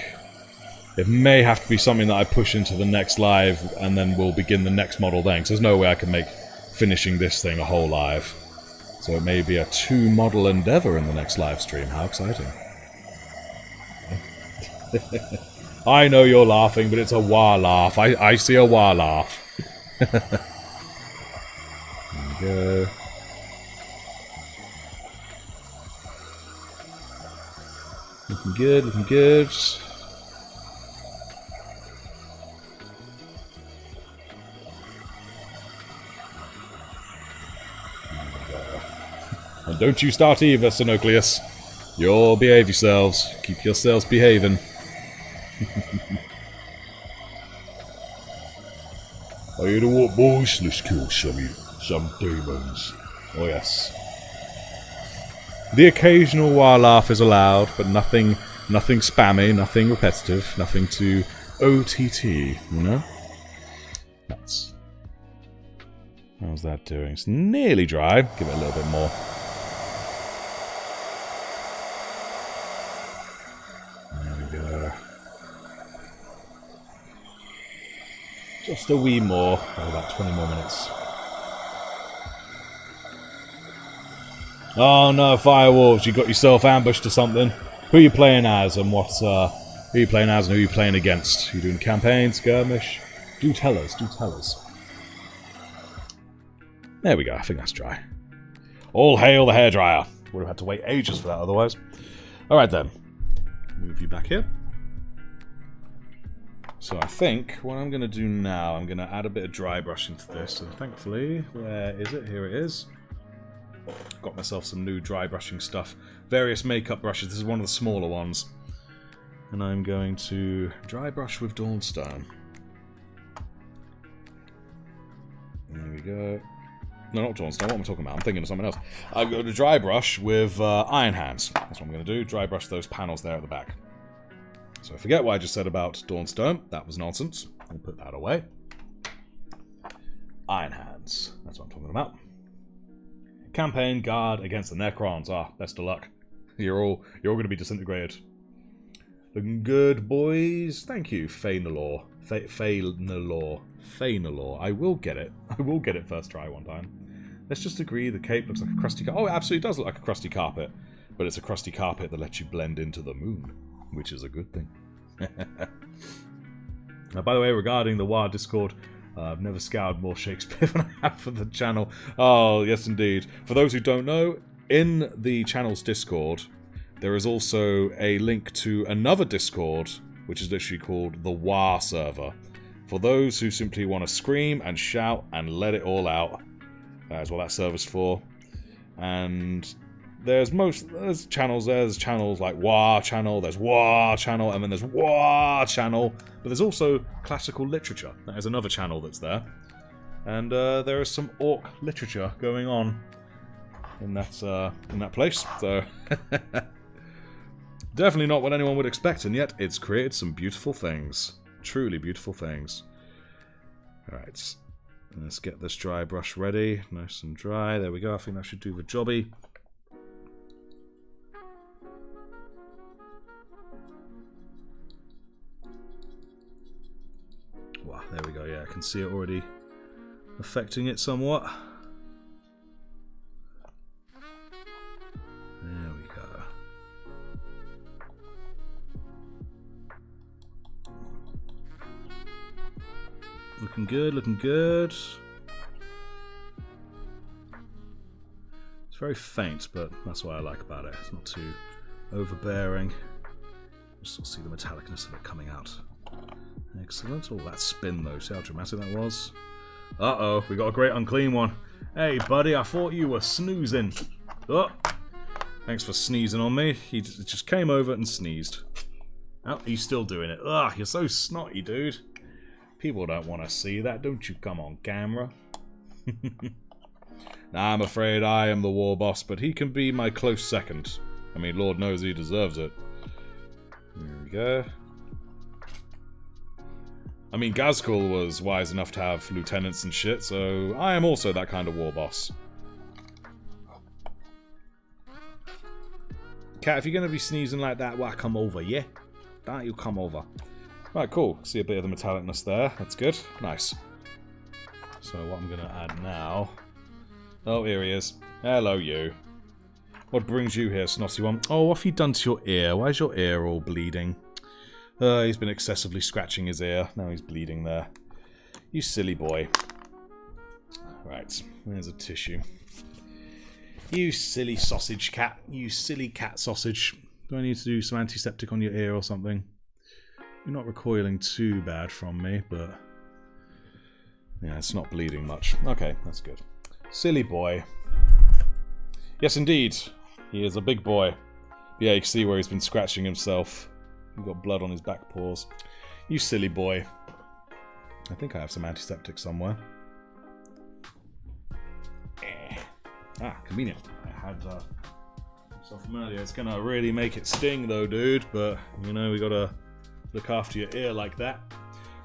A: It may have to be something that I push into the next live, and then we'll begin the next model then, because there's no way I can make finishing this thing a whole live. So it may be a 2-model endeavour in the next live stream. How exciting. I know you're laughing, but it's a wah laugh. I see a wah laugh. There we go. Looking good, looking good. And don't you start either, Sineoclius. You'll behave yourselves. Keep yourselves behaving.
B: I hear the what, boys? Let's kill some demons.
A: Oh yes. The occasional wild laugh is allowed, but nothing spammy, nothing repetitive, nothing too OTT, you know? Nuts. How's that doing? It's nearly dry. Give it a little bit more. There we go. Just a wee more. Oh, about 20 more minutes. Oh no, Firewolves, you got yourself ambushed or something. Who are you playing as and who are you playing as and who are you playing against? Are you doing campaign, skirmish? Do tell us, do tell us. There we go, I think that's dry. All hail the hairdryer. Would have had to wait ages for that otherwise. Alright then. Move you back here. So I think what I'm going to do now, I'm going to add a bit of dry brushing to this. So thankfully, where is it? Here it is. Got myself some new dry brushing stuff. Various makeup brushes. This is one of the smaller ones. And I'm going to dry brush with Dawnstone. There we go. No, not Dawnstone. What am I talking about? I'm thinking of something else. I'm going to dry brush with Iron Hands. That's what I'm going to do. Dry brush those panels there at the back. So forget what I just said about Dawnstone. That was nonsense. I'll put that away. Iron Hands. That's what I'm talking about. Campaign guard against the Necrons. Ah, best of luck. You're all going to be disintegrated. Looking good, boys. Thank you, Pheonix. Pheonix. I will get it. I will get it first try one time. Let's just agree the cape looks like a crusty carpet. Oh, it absolutely does look like a crusty carpet. But it's a crusty carpet that lets you blend into the moon, which is a good thing. Now, by the way, regarding the WarJudge Discord, I've never scoured more Shakespeare than I have for the channel. Oh, yes indeed. For those who don't know, in the channel's Discord, there is also a link to another Discord, which is literally called the War server. For those who simply want to scream and shout and let it all out, that's what that server's for. And there's channels there. There's channels like War Channel, there's War Channel, and then there's War Channel. But there's also classical literature. That is another channel that's there. And there is some orc literature going on in that place. So definitely not what anyone would expect, and yet it's created some beautiful things. Truly beautiful things. Alright. Let's get this dry brush ready. Nice and dry. There we go. I think that should do the jobby. Wow, there we go. Yeah, I can see it already affecting it somewhat. There we go. Looking good, looking good. It's very faint, but that's what I like about it. It's not too overbearing. Just sort of see the metallicness of it coming out. Excellent. Oh, that spin though. See how dramatic that was? Uh-oh, we got a great unclean one. Hey, buddy, I thought you were snoozing. Oh, thanks for sneezing on me. He just came over and sneezed. Oh, he's still doing it. Ugh, you're so snotty, dude. People don't want to see that. Don't you come on camera. Nah, I'm afraid I am the war boss, but he can be my close second. I mean, Lord knows he deserves it. There we go. I mean, Gazkul was wise enough to have lieutenants and shit, so I am also that kind of war boss. Cat, if you're going to be sneezing like that, why come over, yeah? Don't you come over. Right, cool. See a bit of the metallicness there. That's good. Nice. So what I'm going to add now... Oh, here he is. Hello, you. What brings you here, snotty one? Oh, what have you done to your ear? Why is your ear all bleeding? He's been excessively scratching his ear. Now he's bleeding there. You silly boy. Right, there's a tissue. You silly sausage cat. You silly cat sausage. Do I need to do some antiseptic on your ear or something? You're not recoiling too bad from me, but... yeah, it's not bleeding much. Okay, that's good. Silly boy. Yes, indeed. He is a big boy. Yeah, you can see where he's been scratching himself. He's got blood on his back paws. You silly boy. I think I have some antiseptic somewhere. Convenient. I had some from earlier. It's gonna really make it sting though, dude, but you know, we gotta look after your ear like that.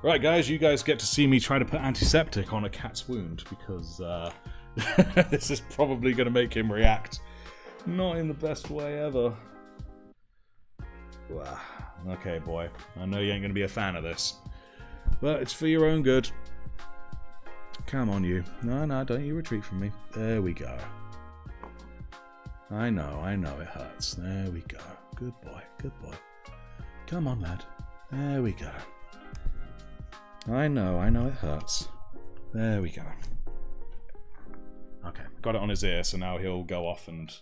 A: Right, guys, you guys get to see me try to put antiseptic on a cat's wound because this is probably gonna make him react not in the best way ever. Okay, boy, I know you ain't gonna be a fan of this, but it's for your own good. Come on, you. No, don't you retreat from me. There we go. I know, it hurts. There we go. Good boy, good boy. Come on, lad. There we go. I know it hurts. There we go. Okay, got it on his ear, so now he'll go off and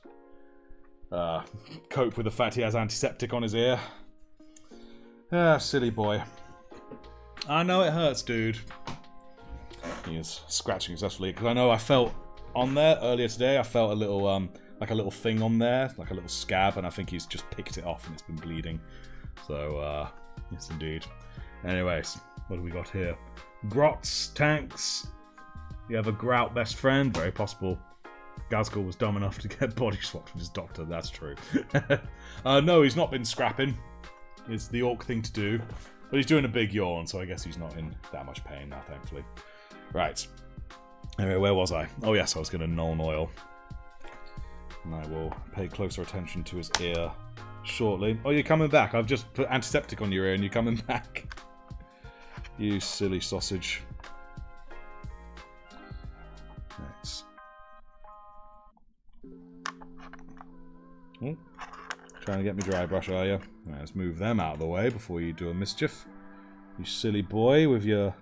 A: cope with the fact he has antiseptic on his ear. Silly boy. I know it hurts, dude. He is scratching successfully, because I know I felt on there earlier today, I felt a little, like a little thing on there, like a little scab, and I think he's just picked it off and it's been bleeding. So, yes indeed. Anyways, what do we got here? Grots, tanks. You have a grout best friend, very possible. Gazgul was dumb enough to get body swapped with his doctor, that's true. No, he's not been scrapping. It's the orc thing to do. But he's doing a big yawn, so I guess he's not in that much pain now, thankfully. Right. Anyway, where was I? Oh yes, I was going to null oil. And I will pay closer attention to his ear shortly. Oh, you're coming back. I've just put antiseptic on your ear and you're coming back. You silly sausage. Nice. Oh, trying to get me dry brush, are you? Right, let's move them out of the way before you do a mischief. You silly boy with your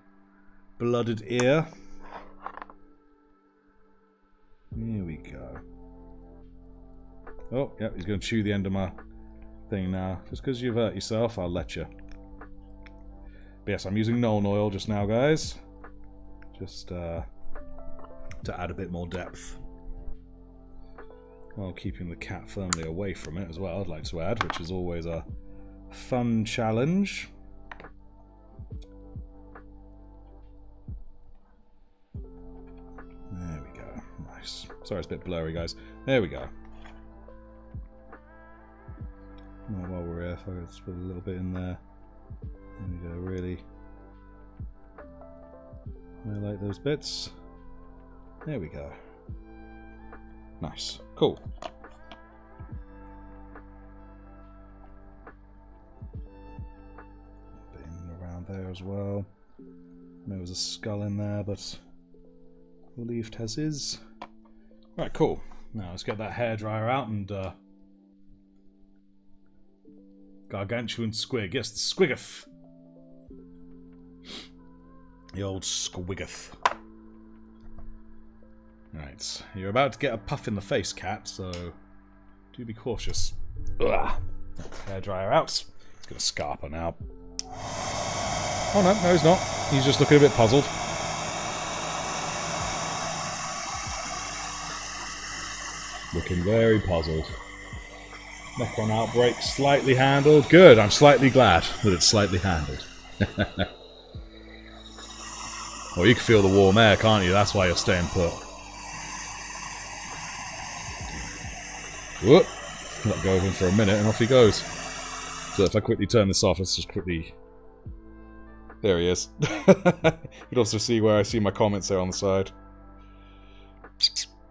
A: blooded ear. Here we go. Oh, yep, he's going to chew the end of my thing now. Just because you've hurt yourself, I'll let you. But yes, I'm using null oil just now, guys. Just to add a bit more depth. While keeping the cat firmly away from it as well, I'd like to add, which is always a fun challenge. There we go. Nice. Sorry, it's a bit blurry, guys. There we go. Now, while we're here, if I just put a little bit in there. There we go, really highlight those bits. There we go. Nice. Cool. A bit in and around there as well. There was a skull in there, but relieved has his. Right, cool. Now let's get that hairdryer out and gargantuan squig. Yes, the squiggeth. The old squiggeth. Right, you're about to get a puff in the face, cat, so do be cautious. Ugh. Hairdryer out. He's got a scarper now. Oh no, he's not. He's just looking a bit puzzled. Looking very puzzled. Necron outbreak, slightly handled. Good, I'm slightly glad that it's slightly handled. Well, you can feel the warm air, can't you? That's why you're staying put. Whoop! Let go of him for a minute and off he goes. So if I quickly turn this off, let's just quickly... There he is. You can also see where I see my comments there on the side.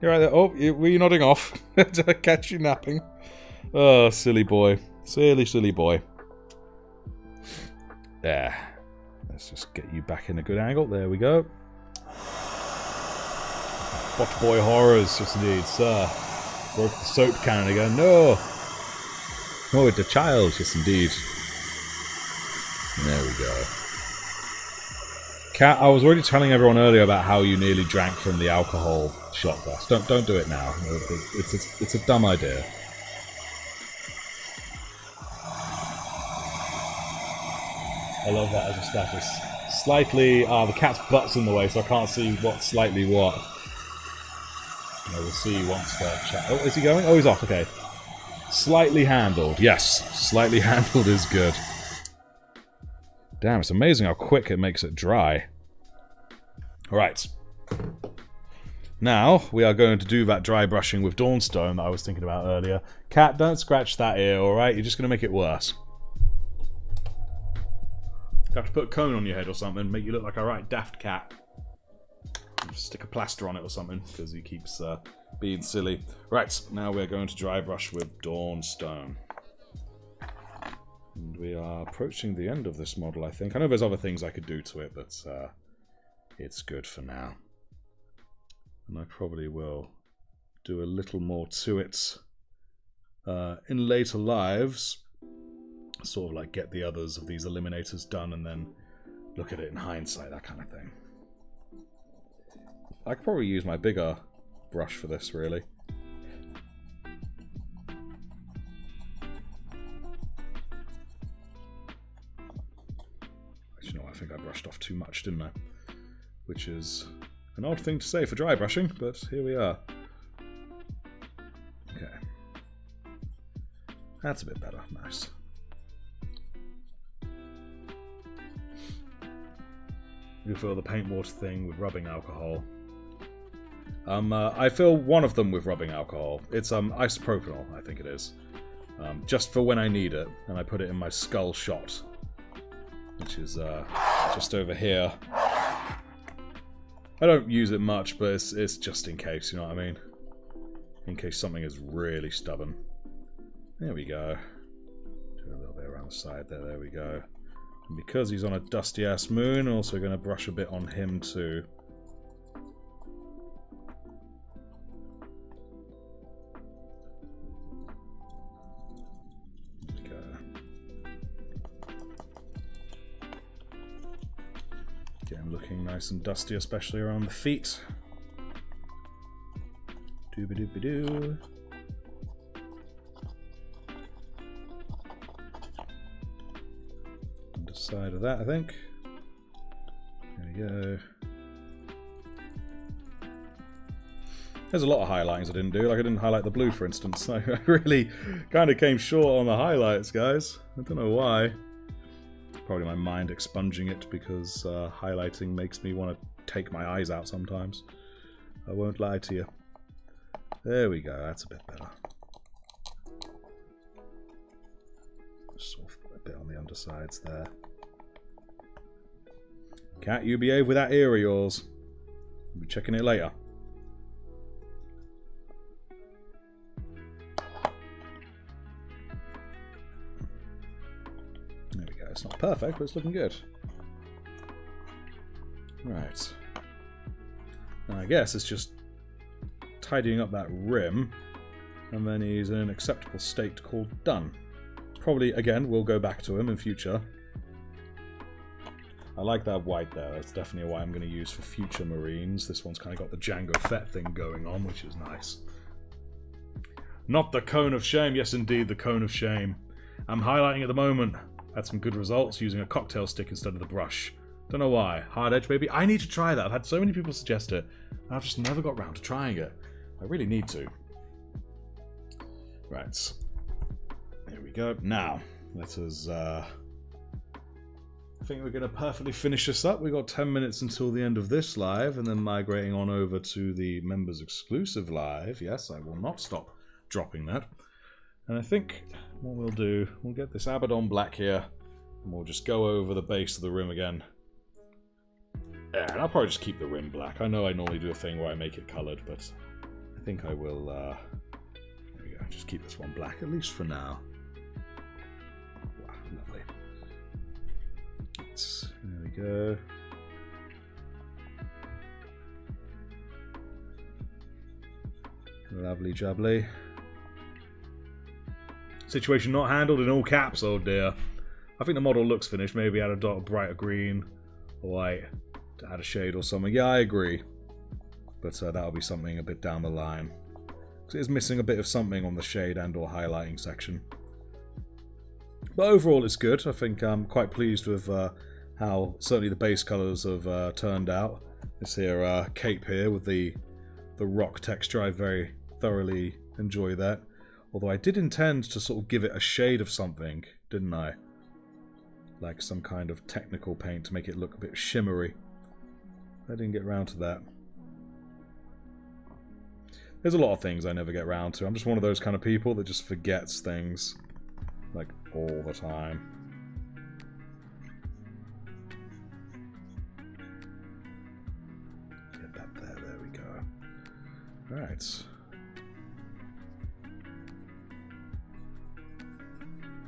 A: You're right there. Oh, were you nodding off? Did I catch you napping? Oh, silly boy. Silly, silly boy. There. Let's just get you back in a good angle. There we go. Bot boy horrors, just indeed, sir. Broke the soap cannon again. No! Oh, it's a child, yes indeed. There we go. Cat, I was already telling everyone earlier about how you nearly drank from the alcohol shot glass. Don't do it now. It's a dumb idea. I love that as a status. Slightly, the cat's butt's in the way, so I can't see what's slightly what. We'll see once the chat. Oh, is he going? Oh, he's off. Okay. Slightly handled. Yes, slightly handled is good. Damn, it's amazing how quick it makes it dry. Alright. Now, we are going to do that dry brushing with Dawnstone that I was thinking about earlier. Cat, don't scratch that ear, alright? You're just going to make it worse. You have to put a cone on your head or something, make you look like a right daft cat. Stick a plaster on it or something, because he keeps being silly. Right, now we're going to dry brush with Dawnstone. And we are approaching the end of this model, I think. I know there's other things I could do to it, but it's good for now. And I probably will do a little more to it in later lives. Sort of like get the others of these eliminators done and then look at it in hindsight, that kind of thing. I could probably use my bigger brush for this, really. Actually, no, I think I brushed off too much, didn't I? Which is an odd thing to say for dry brushing, but here we are. Okay. That's a bit better. Nice. You fill the paint water thing with rubbing alcohol. I fill one of them with rubbing alcohol. It's isopropanol, I think it is. Just for when I need it, and I put it in my skull shot, which is just over here. I don't use it much, but it's just in case, you know what I mean? In case something is really stubborn. There we go. Do a little bit around the side there, there we go. And because he's on a dusty-ass moon, I'm also going to brush a bit on him too. Get him looking nice and dusty, especially around the feet. Dooba-dooba-doo. Underside of that, I think. There we go. There's a lot of highlighting I didn't do. Like I didn't highlight the blue, for instance. I really kind of came short on the highlights, guys. I don't know why. Probably my mind expunging it because highlighting makes me want to take my eyes out sometimes. I won't lie to you. There we go. That's a bit better. Sort of a bit on the undersides there. Cat, you behave with that ear of yours. We'll be checking it later. There we go. It's not perfect, but it's looking good. Right. Now I guess it's just tidying up that rim, and then he's in an acceptable state called done. Probably, again, we'll go back to him in future. I like that white there. That's definitely a white I'm going to use for future Marines. This one's kind of got the Jango Fett thing going on, which is nice. Not the Cone of Shame. Yes, indeed, the Cone of Shame. I'm highlighting at the moment. Had some good results using a cocktail stick instead of the brush. Don't know why. Hard edge, maybe? I need to try that. I've had so many people suggest it, and I've just never got round to trying it. I really need to. Right. There we go. Now, let us... I think we're going to perfectly finish this up. We've got 10 minutes until the end of this live, and then migrating on over to the members exclusive live. Yes, I will not stop dropping that. And I think what we'll do, we'll get this Abaddon black here, and we'll just go over the base of the rim again. Yeah, and I'll probably just keep the rim black. I know I normally do a thing where I make it coloured, but I think I will, there we go, just keep this one black, at least for now. Wow, lovely. There we go. Lovely jubbly. Situation not handled in all caps, oh dear. I think the model looks finished. Maybe add a dot of brighter green or white to add a shade or something. Yeah, I agree. But that'll be something a bit down the line. Because it is missing a bit of something on the shade and or highlighting section. But overall, it's good. I think I'm quite pleased with how certainly the base colours have turned out. This here cape here with the rock texture, I very thoroughly enjoy that. Although I did intend to sort of give it a shade of something, didn't I? Like some kind of technical paint to make it look a bit shimmery. I didn't get around to that. There's a lot of things I never get around to. I'm just one of those kind of people that just forgets things. Like, all the time. Get that there we go. Alright.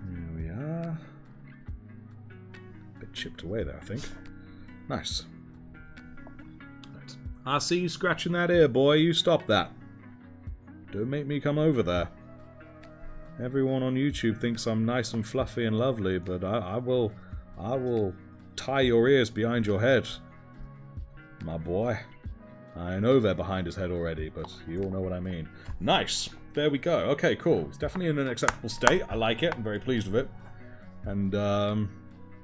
A: Here we are. A bit chipped away there, I think. Nice. Right. I see you scratching that ear, boy. You stop that. Don't make me come over there. Everyone on YouTube thinks I'm nice and fluffy and lovely, but I will tie your ears behind your head, my boy. I know they're behind his head already, but you all know what I mean. Nice. There we go. Okay, cool. It's definitely in an acceptable state. I like it. I'm very pleased with it. And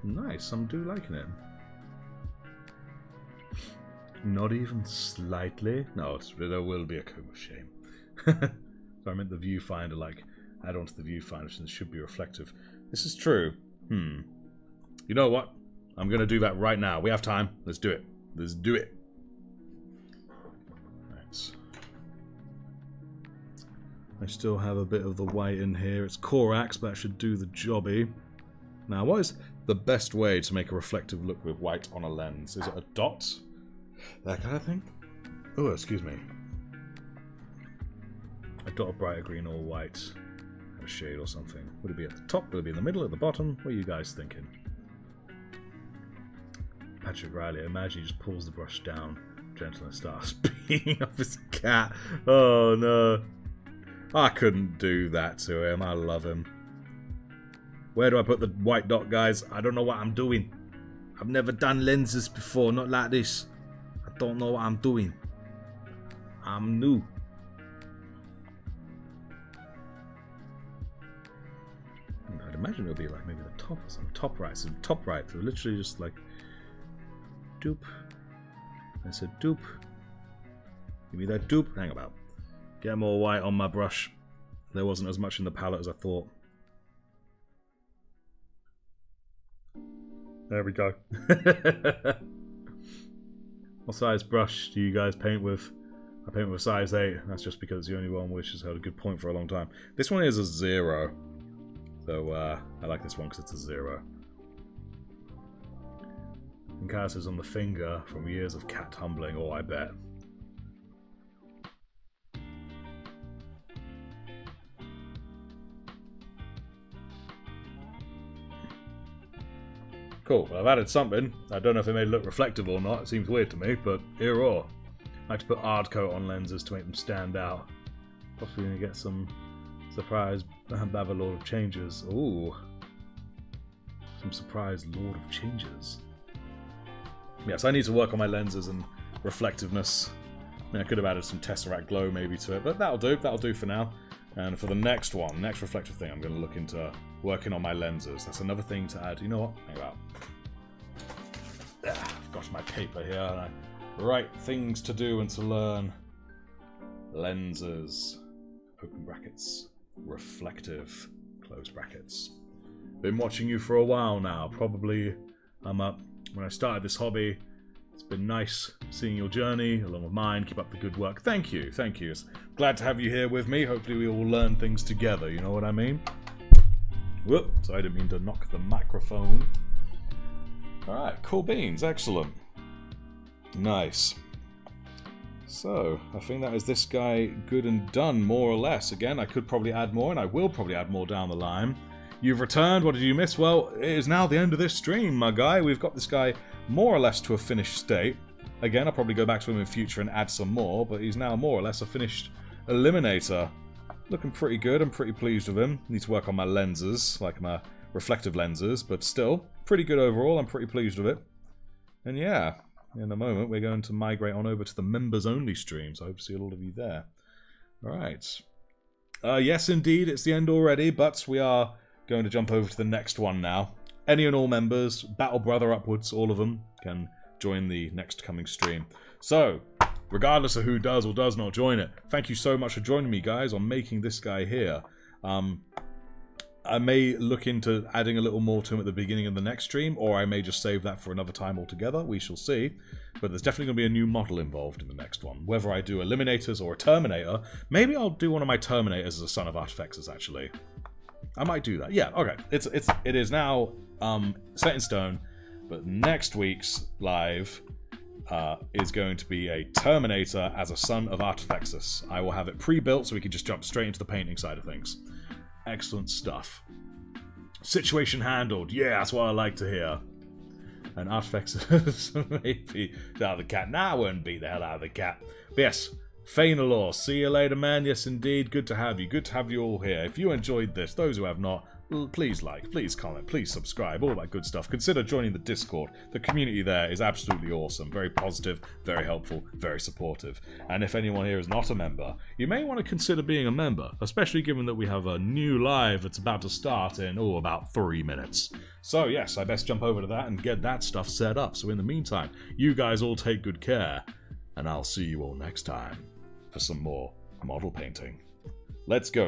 A: nice. I'm liking it. Not even slightly. No, there will be a comb of shame. So I meant the viewfinder, like, add on to the viewfinder since it should be reflective. This is true. You know what? I'm going to do that right now. We have time. Let's do it. Let's do it. Right. I still have a bit of the white in here. It's Corax, but that should do the jobby. Now, what is the best way to make a reflective look with white on a lens? Is it a dot? That kind of thing? Oh, excuse me. A dot of brighter green or white. A shade or something. Would it be at the top? Would it be in the middle? At the bottom? What are you guys thinking? Patrick Riley, I imagine he just pulls the brush down, gentle, and starts peeing off his cat. Oh no. I couldn't do that to him. I love him. Where do I put the white dot, guys? I don't know what I'm doing. I've never done lenses before, not like this. I don't know what I'm doing. I'm new. I'd imagine it would be like maybe the top or something. Top right. So top right. So literally just like doop. I said doop. Give me that doop. Hang about. Get more white on my brush. There wasn't as much in the palette as I thought. There we go. What size brush do you guys paint with? I paint with a size 8. That's just because it's the only one which has held a good point for a long time. This one is a 0. So I like this one because it's a 0. And Cass on the finger from years of cat tumbling. Oh, I bet. Cool, well, I've added something. I don't know if it made it look reflective or not. It seems weird to me, but either or. I like to put hard coat on lenses to make them stand out. Possibly going to get some surprise Lord of Changes. Ooh. Some surprise Lord of Changes. Yes, I need to work on my lenses and reflectiveness. I mean, I could have added some Tesseract glow maybe to it, but that'll do. That'll do for now. And for the next one, next reflective thing, I'm going to look into working on my lenses. That's another thing to add. You know what? Hang about. I've got my paper here, and I write things to do and to learn. Lenses. Open brackets. Reflective. Close brackets. Been watching you for a while now. Probably when I started this hobby. It's been nice seeing your journey along with mine. Keep up the good work. Thank you. Thank you. It's glad to have you here with me. Hopefully we all learn things together. You know what I mean? Whoops. I didn't mean to knock the microphone. Alright. Cool beans. Excellent. Nice. So, I think that is this guy good and done, more or less. Again, I could probably add more, and I will probably add more down the line. You've returned. What did you miss? Well, it is now the end of this stream, my guy. We've got this guy more or less to a finished state. Again, I'll probably go back to him in future and add some more, but he's now more or less a finished Eliminator. Looking pretty good. I'm pretty pleased with him. Need to work on my lenses, like my reflective lenses, but still, pretty good overall. I'm pretty pleased with it. And yeah, in a moment, we're going to migrate on over to the members-only stream, so I hope to see a lot of you there. Alright. Yes, indeed, it's the end already, but we are going to jump over to the next one now. Any and all members, Battle Brother upwards, all of them, can join the next coming stream. So, regardless of who does or does not join it, thank you so much for joining me, guys, on making this guy here. I may look into adding a little more to him at the beginning of the next stream, or I may just save that for another time altogether. We shall see. But there's definitely going to be a new model involved in the next one. Whether I do Eliminators or a Terminator, maybe I'll do one of my Terminators as a Son of Artifexus, actually. I might do that. Yeah, okay. It is now set in stone, but next week's live is going to be a Terminator as a Son of Artifexus. I will have it pre-built so we can just jump straight into the painting side of things. Excellent stuff. Situation handled. Yeah, that's what I like to hear. And Artifexus maybe out of the cat. Nah, I wouldn't beat the hell out of the cat. But yes, Pheonix, see you later, man. Yes, indeed. Good to have you. Good to have you all here. If you enjoyed this, those who have not, please like, please comment, please subscribe, all that good stuff. Consider joining the Discord. The community there is absolutely awesome. Very positive, very helpful, very supportive. And if anyone here is not a member, you may want to consider being a member, especially given that we have a new live that's about to start in, about 3 minutes. So yes, I best jump over to that and get that stuff set up. So in the meantime, you guys all take good care, and I'll see you all next time for some more model painting. Let's go.